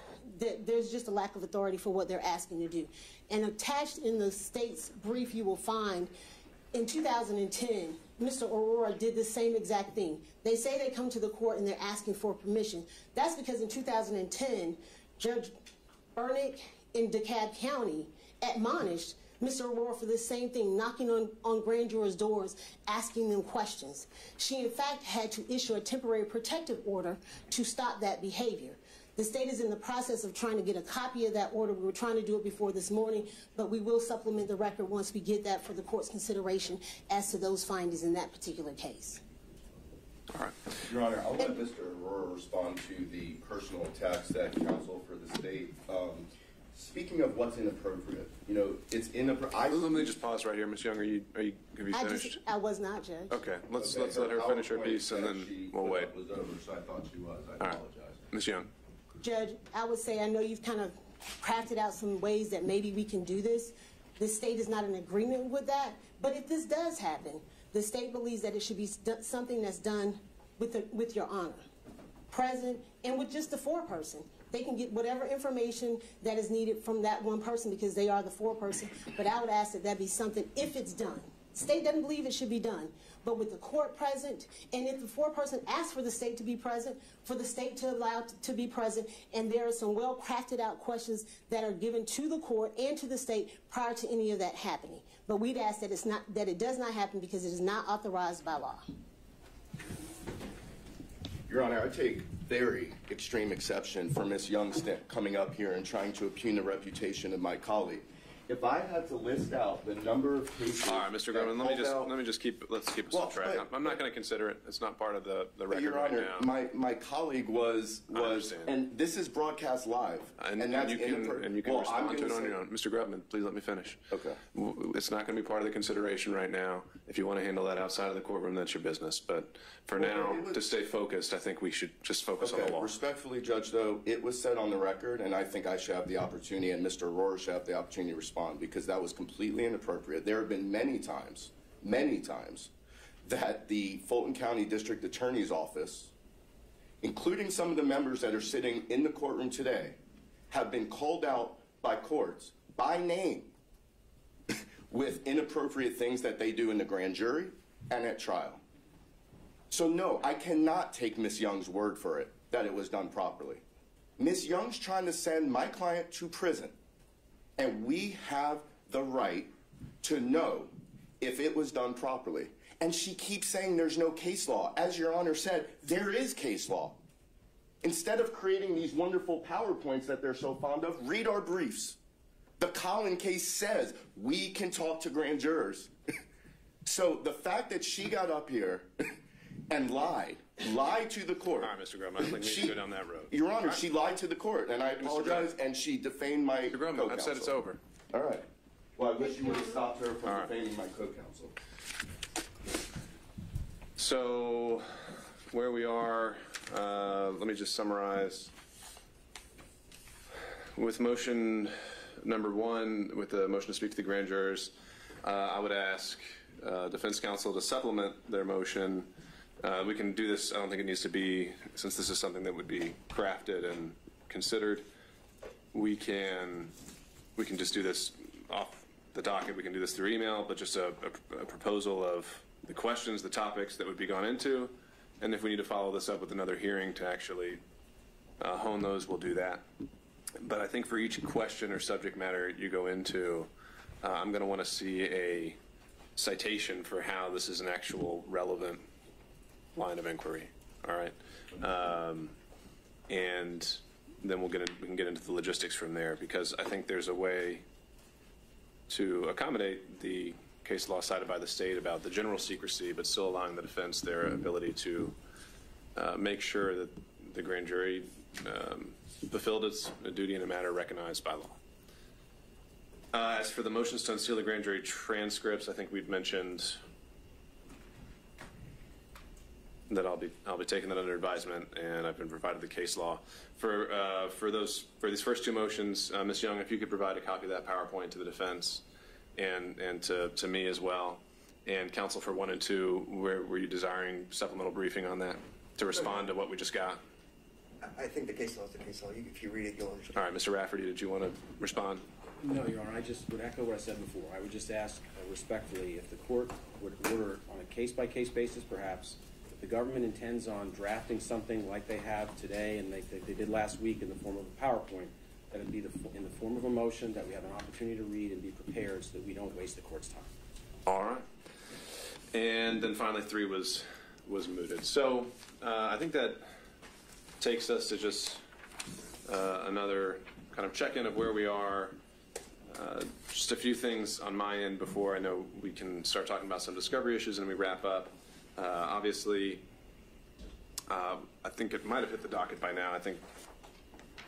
there's just a lack of authority for what they're asking to do. And attached in the state's brief, you will find in 2010, Mr. Aurora did the same exact thing. They say they come to the court and they're asking for permission. That's because in 2010, Judge Bernick in DeKalb County admonished Mr. Aurora for this same thing, knocking on grand jurors' doors, asking them questions. She, in fact, had to issue a temporary protective order to stop that behavior. The state is in the process of trying to get a copy of that order. We were trying to do it before this morning, but we will supplement the record once we get that for the court's consideration as to those findings in that particular case. All right. Your Honor, I'll let Mr. Aurora respond to the personal attacks that counsel for the state. Speaking of what's inappropriate, you know, it's inappropriate. Let me just pause right here, Ms. Young. Have you finished? I was not, Judge. Okay, let's let her finish her piece, and then we'll wait. Was over, so I thought she was. I apologize. Ms. Young. Judge, I would say I know you've kind of crafted out some ways that maybe we can do this. The state is not in agreement with that, but if this does happen, the state believes that it should be something that's done with your honor, present, and with just the foreperson. They can get whatever information that is needed from that one person because they are the foreperson, but I would ask that that be something, if it's done. State doesn't believe it should be done, but with the court present, and if the foreperson asks for the state to be present, for the state to allow to be present, and there are some well-crafted out questions that are given to the court and to the state prior to any of that happening. But we'd ask that it does not happen because it is not authorized by law. Your Honor, I take very extreme exception for Ms. Young coming up here and trying to impugn the reputation of my colleague. If I had to list out the number of cases... All right, Mr. Grumman, let's keep us on track. I'm not going to consider it. It's not part of the record Your right Honor, now. My colleague was, and this is broadcast live. And you can respond to it on your own. Mr. Grumman, please let me finish. Okay. It's not going to be part of the consideration right now. If you want to handle that outside of the courtroom, that's your business. But for now, to stay focused, I think we should just focus on the law. Respectfully, Judge, though, it was said on the record, and I think I should have the opportunity, and Mr. Aurora should have the opportunity to respond, because that was completely inappropriate. There have been many times, that the Fulton County District Attorney's Office, including some of the members that are sitting in the courtroom today, have been called out by courts by name with inappropriate things that they do in the grand jury and at trial. So no, I cannot take Ms. Young's word for it that it was done properly. Ms. Young's trying to send my client to prison, and we have the right to know if it was done properly. And she keeps saying there's no case law. As Your Honor said, there is case law. Instead of creating these wonderful PowerPoints that they're so fond of, read our briefs. The Collin case says we can talk to grand jurors. So the fact that she got up here and lied to the court. All right, Mr. Grumman, I think we need to go down that road. Your Honor, she lied to the court, and I apologize, and she defamed my Mr. Grumman, I've said it's over. All right. Well, I wish you would have stopped her from defaming my co-counsel. So, where we are, let me just summarize. With motion number 1, with the motion to speak to the grand jurors, I would ask defense counsel to supplement their motion. We can do this. I don't think it needs to be, since this is something that would be crafted and considered, we can just do this off the docket. We can do this through email, but just a proposal of the questions, the topics that would be gone into, And if we need to follow this up with another hearing to actually hone those, we'll do that. But I think for each question or subject matter you go into, I'm going to want to see a citation for how this is an actual relevant line of inquiry. All right. And then we can get into the logistics from there, because I think there's a way to accommodate the case law cited by the state about the general secrecy, but still allowing the defense their ability to make sure that the grand jury fulfilled its duty in a manner recognized by law. As for the motions to unseal the grand jury transcripts, I think we've mentioned that I'll be taking that under advisement, and I've been provided the case law for these first two motions. Ms. Young, if you could provide a copy of that PowerPoint to the defense and to me as well, and counsel for 1 and 2, were you desiring supplemental briefing on that to respond to what we just got? I think the case law is the case law. If you read it, you'll understand. All right, Mr. Rafferty, did you want to respond? No, Your Honor, I just would echo what I said before. I would just ask respectfully if the court would order on a case-by-case basis, perhaps, if the government intends on drafting something like they have today and they did last week in the form of a PowerPoint, that it be in the form of a motion that we have an opportunity to read and be prepared so that we don't waste the court's time. All right. And then finally 3 was mooted. So I think that takes us to just another kind of check-in of where we are. Just a few things on my end before I know we can start talking about some discovery issues and we wrap up. Obviously, I think it might have hit the docket by now. I think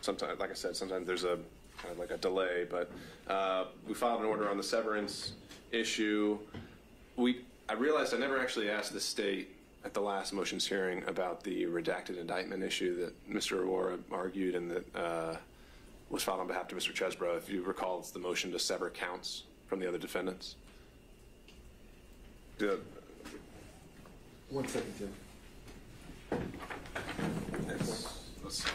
sometimes, like I said, sometimes there's a kind of like a delay, but we filed an order on the severance issue. I realized I never actually asked the state at the last motions hearing about the redacted indictment issue that Mr. Aurora argued and that was filed on behalf of Mr. Chesebro. If you recall, it's the motion to sever counts from the other defendants. 1 second, Jim. Let's see.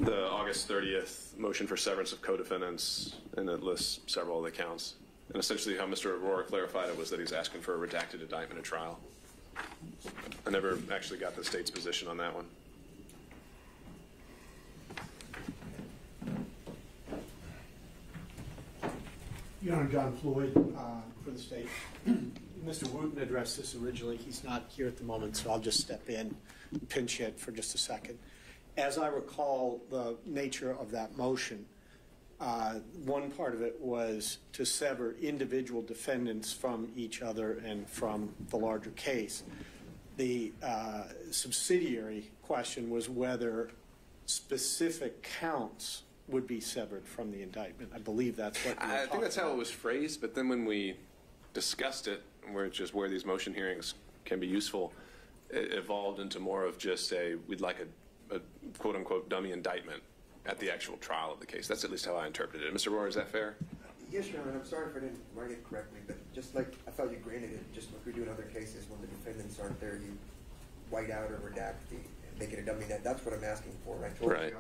The August 30th motion for severance of co-defendants, and it lists several of the counts. And essentially how Mr. Aurora clarified it was that he's asking for a redacted indictment at trial. I never actually got the state's position on that one. Your Honor, John Floyd for the state. Mr. Wooten addressed this originally. He's not here at the moment, so I'll just step in, pinch hit for just a second. As I recall the nature of that motion, one part of it was to sever individual defendants from each other and from the larger case. The subsidiary question was whether specific counts would be severed from the indictment. I believe that's what you were I think that's how it was phrased, but then when we discussed it, where these motion hearings can be useful, it evolved into more of just we'd like a quote-unquote dummy indictment at the actual trial of the case. That's at least how I interpreted it. Mr. Rohr, is that fair? Yes, Your Honor. I'm sorry if I didn't write it correctly, but just like I thought you granted it, just like we do in other cases when the defendants aren't there, you white out or redact make it a dummy net. That's what I'm asking for. I told Right. you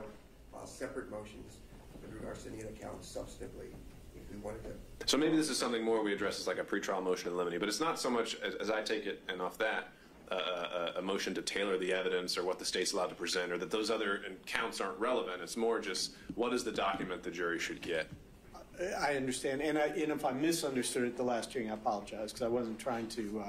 separate motions with regards to any other counts substantively if we wanted to. So maybe this is something more we address as like a pretrial motion in limine, but it's not so much, as I take it, and off that, a motion to tailor the evidence or what the state's allowed to present or that those other counts aren't relevant. It's more just what is the document the jury should get. I understand, and if I misunderstood it the last hearing, I apologize because I wasn't trying to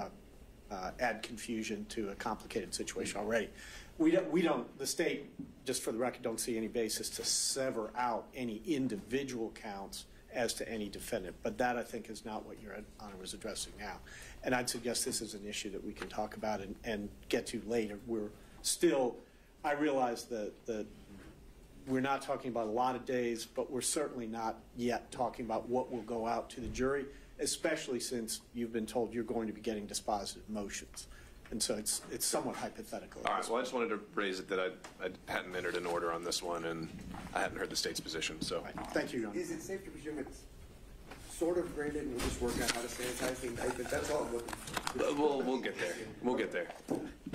add confusion to a complicated situation already. We don't, the state, just for the record, don't see any basis to sever out any individual counts as to any defendant, but that I think is not what Your Honor was addressing now. And I'd suggest this is an issue that we can talk about and get to later. We're still, I realize that we're not talking about a lot of days, but we're certainly not yet talking about what will go out to the jury, especially since you've been told you're going to be getting dispositive motions. And so it's somewhat hypothetical. All right, well, I just wanted to raise it that I hadn't entered an order on this one, and I hadn't heard the state's position. So, Right. Thank you, Your Honor. Is it safe to presume it's sort of granted and we'll just work out how to sanitize the indictment? That's all I'm looking for. We'll get there. We'll get there.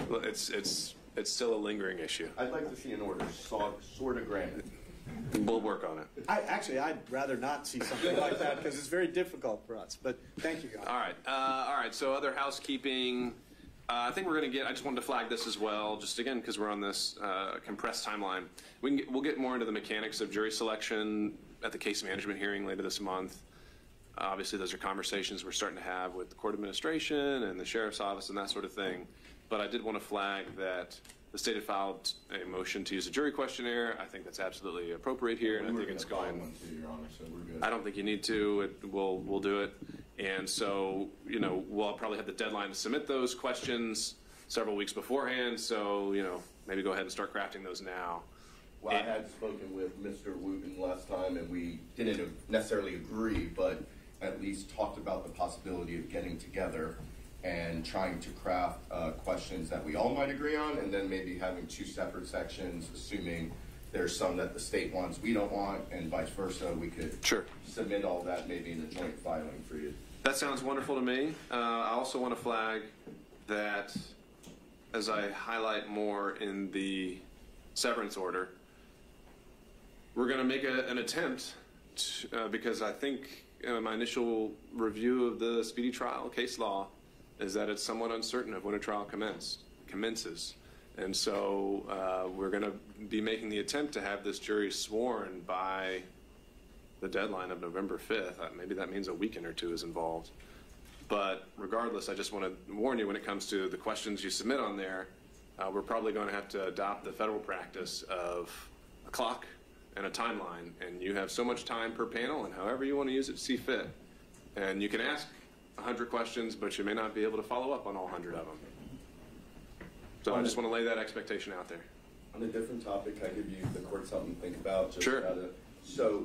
Well, it's still a lingering issue. I'd like to see an order sort of granted. We'll work on it. I'd rather not see something like that because it's very difficult for us. But thank you, Your Honor. All right. So other housekeeping. I think we're going to get, I just wanted to flag this as well, just again, because we're on this compressed timeline. We'll get more into the mechanics of jury selection at the case management hearing later this month. Obviously, those are conversations we're starting to have with the court administration and the sheriff's office and that sort of thing. But I did want to flag that the state had filed a motion to use a jury questionnaire. I think that's absolutely appropriate here, and I think it's going. Your Honor, so we're good. I don't think you need to. We'll do it. And so, you know, we'll probably have the deadline to submit those questions several weeks beforehand. So, you know, maybe go ahead and start crafting those now. Well, I had spoken with Mr. Wooten last time, and we didn't necessarily agree, but at least talked about the possibility of getting together and trying to craft questions that we all might agree on, and then maybe having two separate sections, assuming there's some that the state wants we don't want, and vice versa. We could submit all that maybe in a joint filing for you. That sounds wonderful to me. I also want to flag that as I highlight more in the severance order, we're going to make an attempt to, because I think my initial review of the speedy trial case law is that it's somewhat uncertain of when a trial commences. And so we're going to be making the attempt to have this jury sworn by the deadline of November 5th. Maybe that means a weekend or two is involved. But regardless, I just want to warn you when it comes to the questions you submit on there, we're probably going to have to adopt the federal practice of a clock and a timeline. And you have so much time per panel, and however you want to use it, see fit. And you can ask 100 questions, but you may not be able to follow up on all 100 of them. So I just want to lay that expectation out there. On a different topic, I give you the court something to think about. Just Sure. So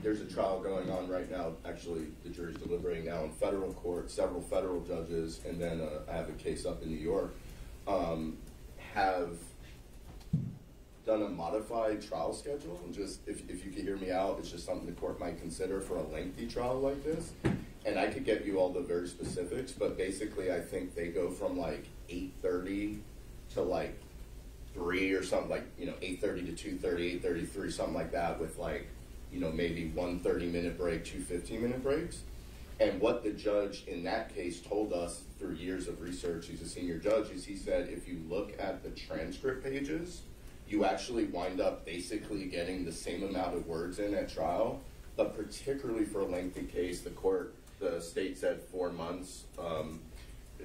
there's a trial going on right now. Actually, the jury's deliberating now in federal court. Several federal judges, and then I have a case up in New York, have done a modified trial schedule. And just if you could hear me out, it's just something the court might consider for a lengthy trial like this. And I could get you all the very specifics, but basically I think they go from like 8:30 to like 3 or something, like, you know, 8:30 to 2:30, 8:33, something like that, with like, you know, maybe 1 30-minute break, 2 15-minute breaks. And what the judge in that case told us through years of research, he's a senior judge, is he said if you look at the transcript pages, you actually wind up basically getting the same amount of words in at trial, but particularly for a lengthy case, the state said 4 months,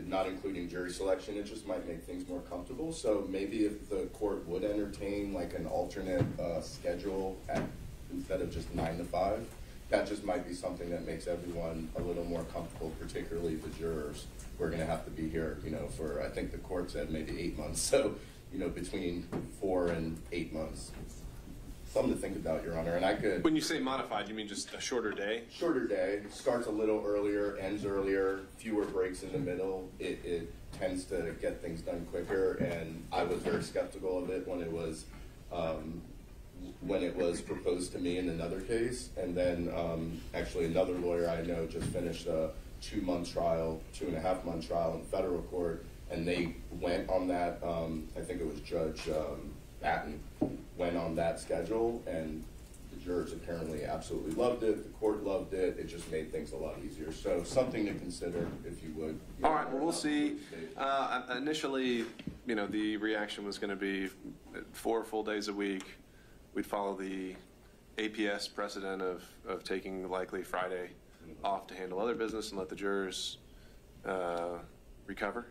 not including jury selection. It just might make things more comfortable. So maybe if the court would entertain like an alternate schedule instead of just 9 to 5, that just might be something that makes everyone a little more comfortable, particularly the jurors. We're going to have to be here, you know, for, I think the court said maybe 8 months. So, you know, between 4 and 8 months. Something to think about, Your Honor. And I could. When you say modified, you mean just a shorter day? Shorter day. Starts a little earlier, ends earlier, fewer breaks in the middle. It tends to get things done quicker. And I was very skeptical of it when it was proposed to me in another case. And then actually another lawyer I know just finished a 2-month trial, 2.5-month trial in federal court. And they went on that, I think it was Judge Batten, went on that schedule, and the jurors apparently absolutely loved it. The court loved it. It just made things a lot easier. So something to consider, if you would. All right, well, we'll see. Initially, you know, the reaction was going to be 4 full days a week. We'd follow the APS precedent of taking likely Friday off to handle other business and let the jurors recover.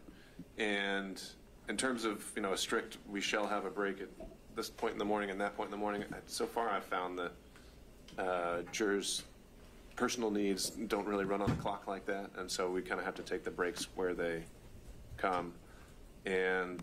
And in terms of, you know, a strict, we shall have a break at this point in the morning and that point in the morning, so far I've found that jurors' personal needs don't really run on the clock like that, and so we kind of have to take the breaks where they come. And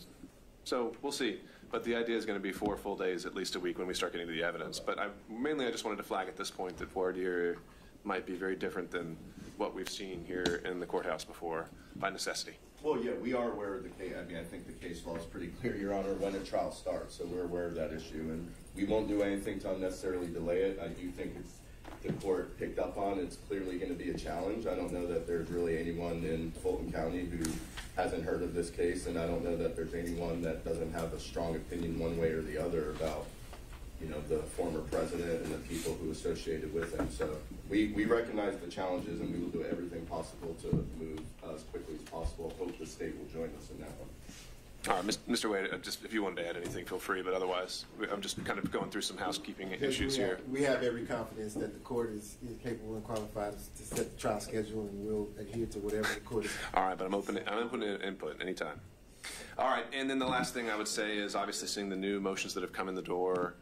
so we'll see. But the idea is going to be 4 full days, at least a week, when we start getting to the evidence. But mainly I just wanted to flag at this point that voir dire might be very different than what we've seen here in the courthouse before, by necessity. Well, yeah, we are aware of the case. I mean, I think the case law is pretty clear, Your Honor, when a trial starts. So we're aware of that issue, and we won't do anything to unnecessarily delay it. I do think it's the court picked up on. It's clearly going to be a challenge. I don't know that there's really anyone in Fulton County who hasn't heard of this case, and I don't know that there's anyone that doesn't have a strong opinion one way or the other about, you know, the former president and the people who associated with him. So we recognize the challenges, and we will do everything possible to move as quickly as possible. Hope the state will join us in that one. All right, Mr. Wade, just if you wanted to add anything, feel free, but otherwise, I'm just kind of going through some housekeeping issues here. We have every confidence that the court is capable and qualified to set the trial schedule, and we'll adhere to whatever the court is. All right, but I'm open to input anytime. All right, and then the last thing I would say is obviously seeing the new motions that have come in the door.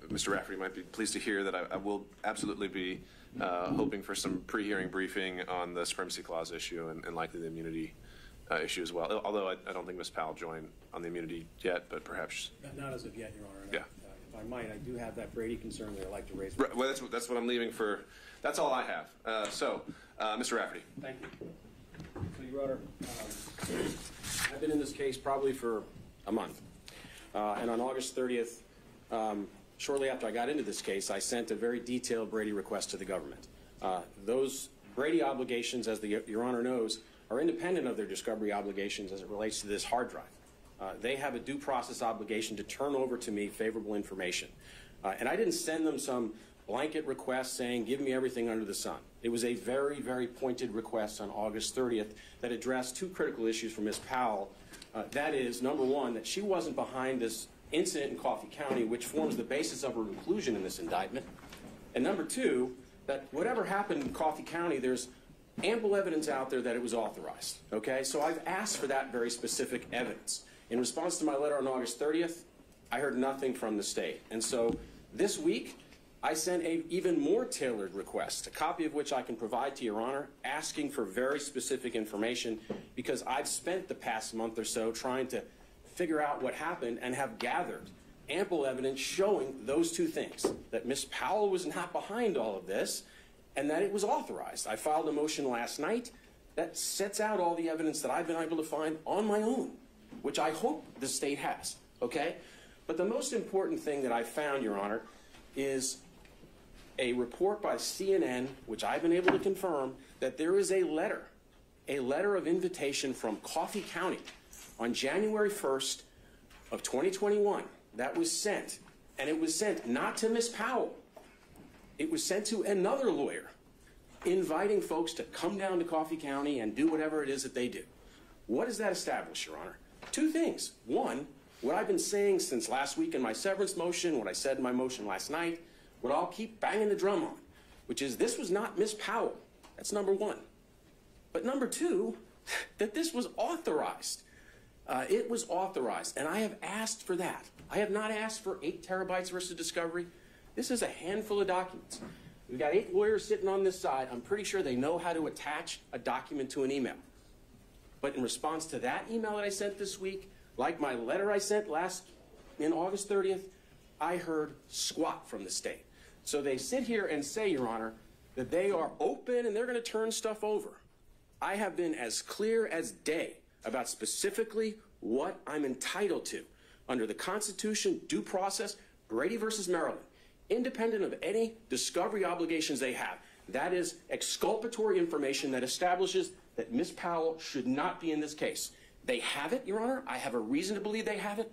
Mr. Rafferty might be pleased to hear that I will absolutely be hoping for some pre-hearing briefing on the Supremacy Clause issue and likely the immunity issue as well. Although I don't think Ms. Powell joined on the immunity yet, but perhaps. Not as of yet, Your Honor. Yeah. If I might, I do have that Brady concern that I'd like to raise. Right, well, that's what I'm leaving for. That's all I have. Mr. Rafferty. Thank you. So, Your Honor, I've been in this case probably for a month. And on August 30th, shortly after I got into this case, I sent a very detailed Brady request to the government. Those Brady obligations, as Your Honor knows, are independent of their discovery obligations as it relates to this hard drive. They have a due process obligation to turn over to me favorable information. And I didn't send them some blanket request saying, give me everything under the sun. It was a very, very pointed request on August 30th that addressed two critical issues for Ms. Powell. That is, number one, that she wasn't behind this incident in Coffee County, which forms the basis of her inclusion in this indictment. And number two, that whatever happened in Coffee County, there's ample evidence out there that it was authorized. Okay? So I've asked for that very specific evidence. In response to my letter on August 30th, I heard nothing from the state. And so this week, I sent an even more tailored request, a copy of which I can provide to Your Honor, asking for very specific information because I've spent the past month or so trying to figure out what happened and have gathered ample evidence showing those two things, that Ms. Powell was not behind all of this and that it was authorized. I filed a motion last night that sets out all the evidence that I've been able to find on my own, which I hope the state has, okay? But the most important thing that I found, Your Honor, is a report by CNN, which I've been able to confirm, that there is a letter of invitation from Coffee County on January 1st of 2021 that was sent, and it was sent not to Ms. Powell. It was sent to another lawyer inviting folks to come down to Coffee County and do whatever it is that they do. What does that establish, Your Honor? Two things. One, what I've been saying since last week in my severance motion, what I said in my motion last night, what I'll keep banging the drum on, which is this was not Ms. Powell. That's number one. But number two, that this was authorized. It was authorized, and I have asked for that. I have not asked for 8 terabytes versus discovery. This is a handful of documents. We've got 8 lawyers sitting on this side. I'm pretty sure they know how to attach a document to an email. But in response to that email that I sent this week, like my letter I sent in August 30th, I heard squat from the state. So they sit here and say, Your Honor, that they are open and they're going to turn stuff over. I have been as clear as day about specifically what I'm entitled to under the Constitution, due process, Brady versus Maryland, independent of any discovery obligations they have. That is exculpatory information that establishes that Ms. Powell should not be in this case. They have it, Your Honor. I have a reason to believe they have it,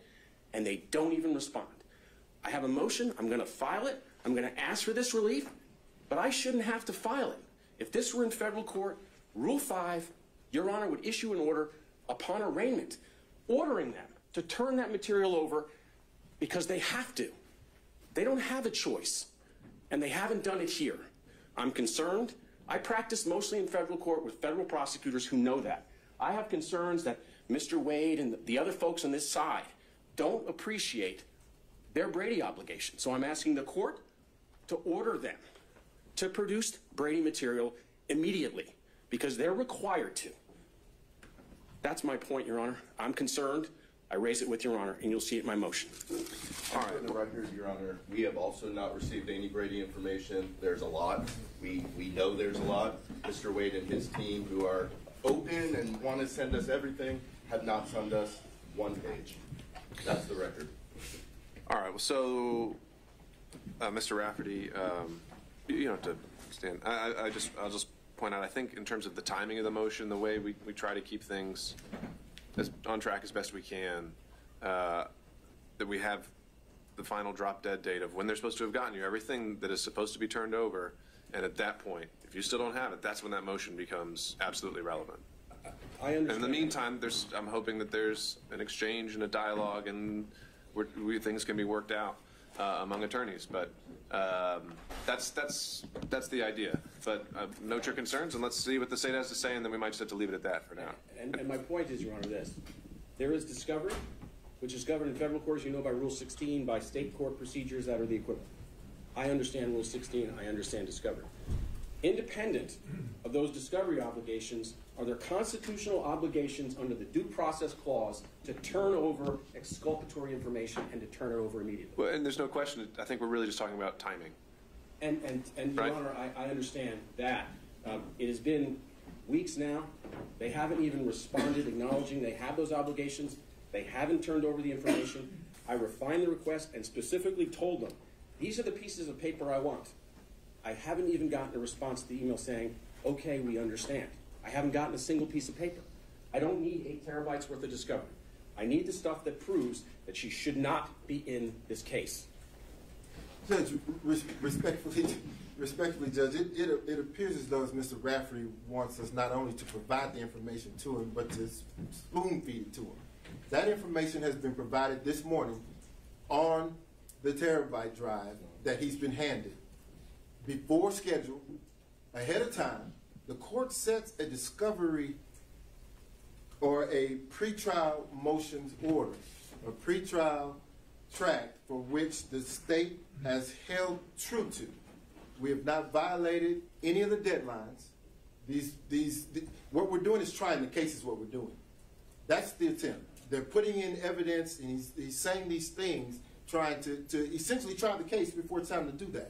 and they don't even respond. I have a motion. I'm going to file it. I'm going to ask for this relief, but I shouldn't have to file it. If this were in federal court, Rule 5, Your Honor would issue an order upon arraignment, ordering them to turn that material over because they have to. They don't have a choice, and they haven't done it here. I'm concerned. I practice mostly in federal court with federal prosecutors who know that. I have concerns that Mr. Wade and the other folks on this side don't appreciate their Brady obligation. So I'm asking the court to order them to produce Brady material immediately because they're required to. That's my point, Your Honor. I'm concerned. I raise it with Your Honor, and you'll see it in my motion. All right. For the record, Your Honor, we have also not received any Brady information. There's a lot. We know there's a lot. Mr. Wade and his team, who are open and want to send us everything, have not sent us one page. That's the record. All right. Well, so, Mr. Rafferty, you don't have to stand. I'll just point out, I think in terms of the timing of the motion, the way we try to keep things as on track as best we can, that we have the final drop dead date of when they're supposed to have gotten you. Everything that is supposed to be turned over And at that point, if you still don't have it, that's when that motion becomes absolutely relevant. I understand. And in the meantime, I'm hoping that there's an exchange and a dialogue, and things can be worked out among attorneys. But that's the idea. But note your concerns, and let's see what the state has to say, and then we might just have to leave it at that for now. And my point is, Your Honor, this. There is discovery, which is governed in federal courts, you know, by Rule 16, by state court procedures that are the equivalent. I understand Rule 16. I understand discovery. Independent of those discovery obligations are there constitutional obligations under the Due Process Clause to turn over exculpatory information and to turn it over immediately. Well, and there's no question. I think we're really just talking about timing. And Your Right. Honor, I understand that. It has been weeks now. They haven't even responded acknowledging they have those obligations. They haven't turned over the information. I refined the request and specifically told them, these are the pieces of paper I want. I haven't even gotten a response to the email saying, okay, we understand. I haven't gotten a single piece of paper. I don't need 8 terabytes worth of discovery. I need the stuff that proves that she should not be in this case. Judge, respectfully, Judge, it appears as though Mr. Rafferty wants us not only to provide the information to him, but to spoon feed it to him. That information has been provided this morning on the terabyte drive that he's been handed. Before schedule, ahead of time, the court sets a discovery or a pretrial motions order, a pretrial track for which the state has held true to. We have not violated any of the deadlines. What we're doing is trying the case is what we're doing. That's the attempt. They're putting in evidence, and he's saying these things, trying to essentially try the case before it's time to do that.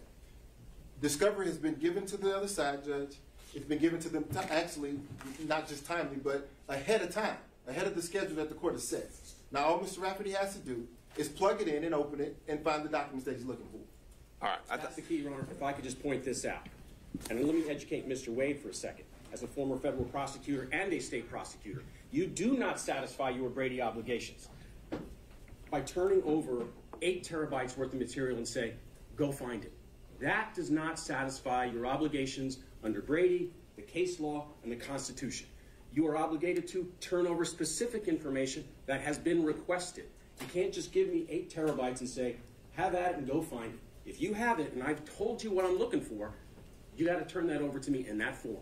Discovery has been given to the other side, Judge. It's been given to them actually, not just timely, but ahead of time, ahead of the schedule that the court has set. Now, all Mr. Rafferty has to do is plug it in and open it and find the documents that he's looking for. All right. That's the key, Your Honor. If I could just point this out. And let me educate Mr. Wade for a second. As a former federal prosecutor and a state prosecutor, you do not satisfy your Brady obligations by turning over 8 terabytes worth of material and say, go find it. That does not satisfy your obligations under Brady, the case law, and the Constitution. You are obligated to turn over specific information that has been requested. You can't just give me 8 terabytes and say, have at it and go find it. If you have it and I've told you what I'm looking for, you got to turn that over to me in that form.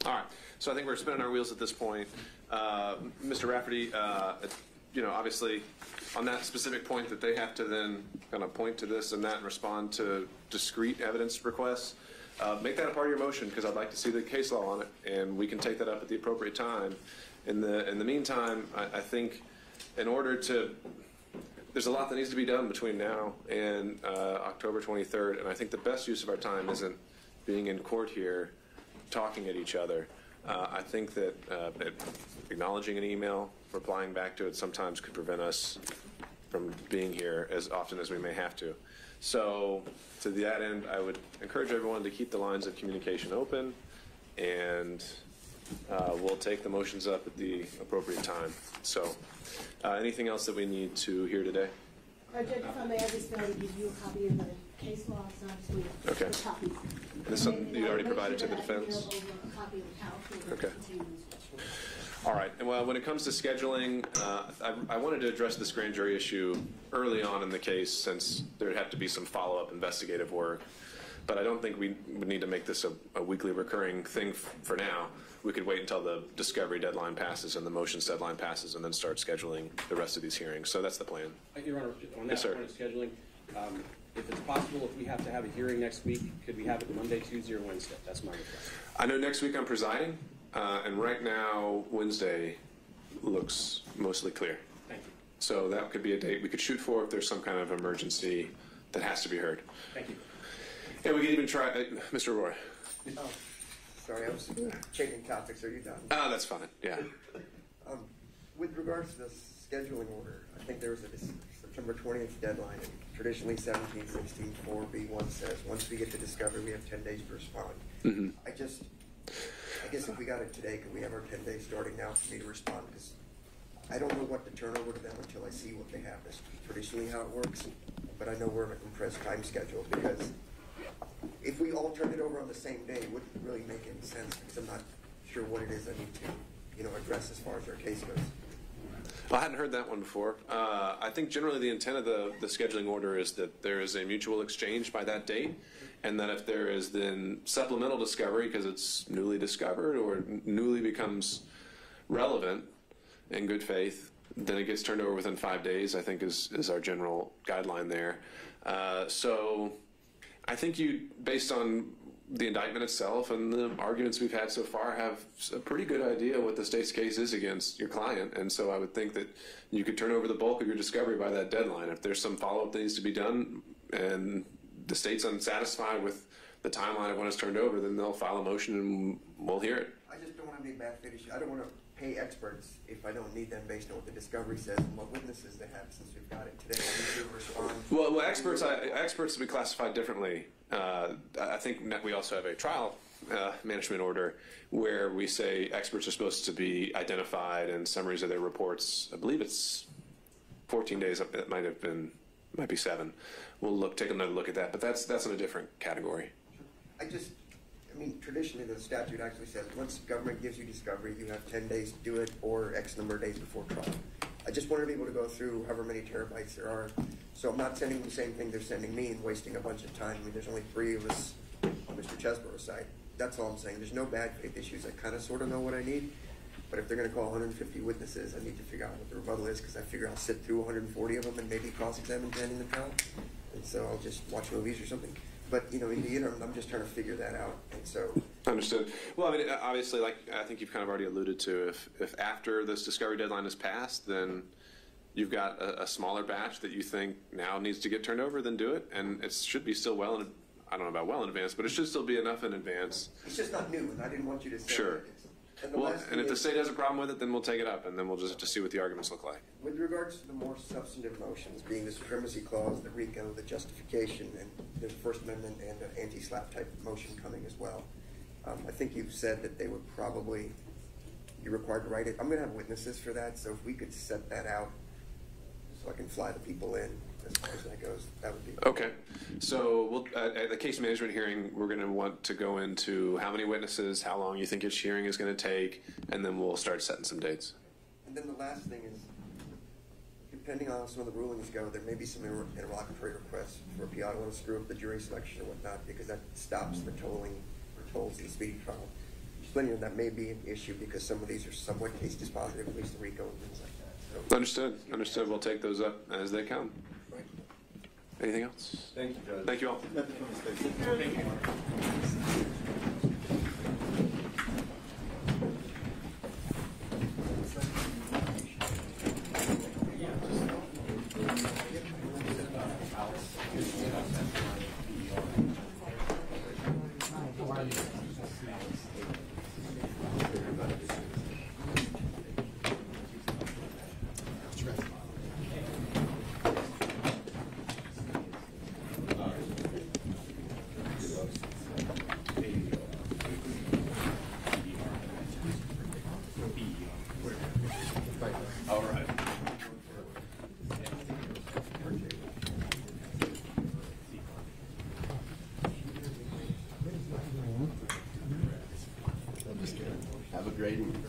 All right. So I think we're spinning our wheels at this point. Mr. Rafferty, obviously on that specific point that they have to then kind of point to this and that and respond to discrete evidence requests, make that a part of your motion because I'd like to see the case law on it, and we can take that up at the appropriate time. In the meantime, I think in order to, there's a lot that needs to be done between now and October 23rd, and I think the best use of our time isn't being in court here talking at each other. I think that acknowledging an email, replying back to it sometimes could prevent us from being here as often as we may have to. So to that end, I would encourage everyone to keep the lines of communication open, and we'll take the motions up at the appropriate time. So anything else that we need to hear today? Judge, if I may, I just want to give you a copy of the case law, so I just want to Okay. the copies. This is something you already provided to the defense? A copy of the Powell. Okay. All right. And well, when it comes to scheduling, I wanted to address this grand jury issue early on in the case since there'd have to be some follow-up investigative work. But I don't think we would need to make this a weekly recurring thing for now. We could wait until the discovery deadline passes and the motions deadline passes and then start scheduling the rest of these hearings. So that's the plan. Your Honor, on that Yes, sir. point of scheduling, if it's possible, if we have to have a hearing next week, could we have it Monday, Tuesday, or Wednesday? That's my request. I know next week I'm presiding, and right now Wednesday looks mostly clear. Thank you. So that could be a date we could shoot for if there's some kind of emergency that has to be heard. Thank you. And we could even try, Mr. Roy. Oh, sorry, I was changing topics. Are you done? That's fine. Yeah. With regards to the scheduling order, I think there was a September 20th deadline, and traditionally 1716 4B1 says once we get to discovery, we have 10 days to respond. Mm-hmm. I guess if we got it today, could we have our 10 days starting now for me to respond? Because I don't know what to turn over to them until I see what they have. That's traditionally how it works, but I know we're in a compressed time schedule because if we all turned it over on the same day, it wouldn't really make any sense because I'm not sure what it is I need to, address as far as our case goes. Well, I hadn't heard that one before. I think generally the intent of the scheduling order is that there is a mutual exchange by that date, and that if there is then supplemental discovery because it's newly discovered or newly becomes relevant in good faith, then it gets turned over within 5 days, I think is our general guideline there. So I think you, based on the indictment itself and the arguments we've had so far, have a pretty good idea what the state's case is against your client. And so I would think that you could turn over the bulk of your discovery by that deadline. If there's some follow-up that needs to be done and the state's unsatisfied with the timeline of when it's turned over, then they'll file a motion and we'll hear it. I just don't want to be a bad fit issue. I don't want to pay experts if I don't need them based on what the discovery says and what witnesses they have, since we've got it today. I need to respond. Well, experts will be classified differently. I think we also have a trial management order where we say experts are supposed to be identified and summaries of their reports. I believe it's 14 days. It might be 7. We'll take another look at that, but that's in a different category. Traditionally the statute actually says once government gives you discovery, you have 10 days to do it or X number of days before trial. I just want to be able to go through however many terabytes there are. So I'm not sending them the same thing they're sending me and wasting a bunch of time. There's only 3 of us on Mr. Chesebro's side. That's all I'm saying. There's no bad faith issues. I kind of sort of know what I need. But if they're going to call 150 witnesses, I need to figure out what the rebuttal is, because I figure I'll sit through 140 of them and maybe cross-examine 10 in the trial. And so I'll just watch movies or something. But, in the interim, I'm just trying to figure that out. And so... Understood. Well, obviously, like I think you've kind of already alluded to, if after this discovery deadline is passed, then you've got a smaller batch that you think now needs to get turned over, then do it. And it should be still I don't know about well in advance, but it should still be enough in advance. It's just not new, and I didn't want you to say Sure. And if the state has a problem with it, then we'll take it up, and then we'll just have to see what the arguments look like. With regards to the more substantive motions, being the supremacy clause, the RICO, the justification, and the First Amendment and the anti-SLAPP type motion coming as well, I think you've said that they would probably be required to write it. I'm going to have witnesses for that, so if we could set that out so I can fly the people in as far as that goes, that would be good. Okay. So at the case management hearing, we're going to want to go into how many witnesses, how long you think each hearing is going to take, and then we'll start setting some dates. And then the last thing is, depending on how some of the rulings go, there may be some interlocutory requests for appeal. I don't want to screw up the jury selection or whatnot, because that stops the tolling or tolls the speedy trial. Explaining that may be an issue because some of these are somewhat case dispositive, at least the RICO and things like that. So, Understood. We'll take those up as they come. right. Anything else? Thank you, Judge. Thank you all. Nothing from the state. Thank you. All right. Have a great evening.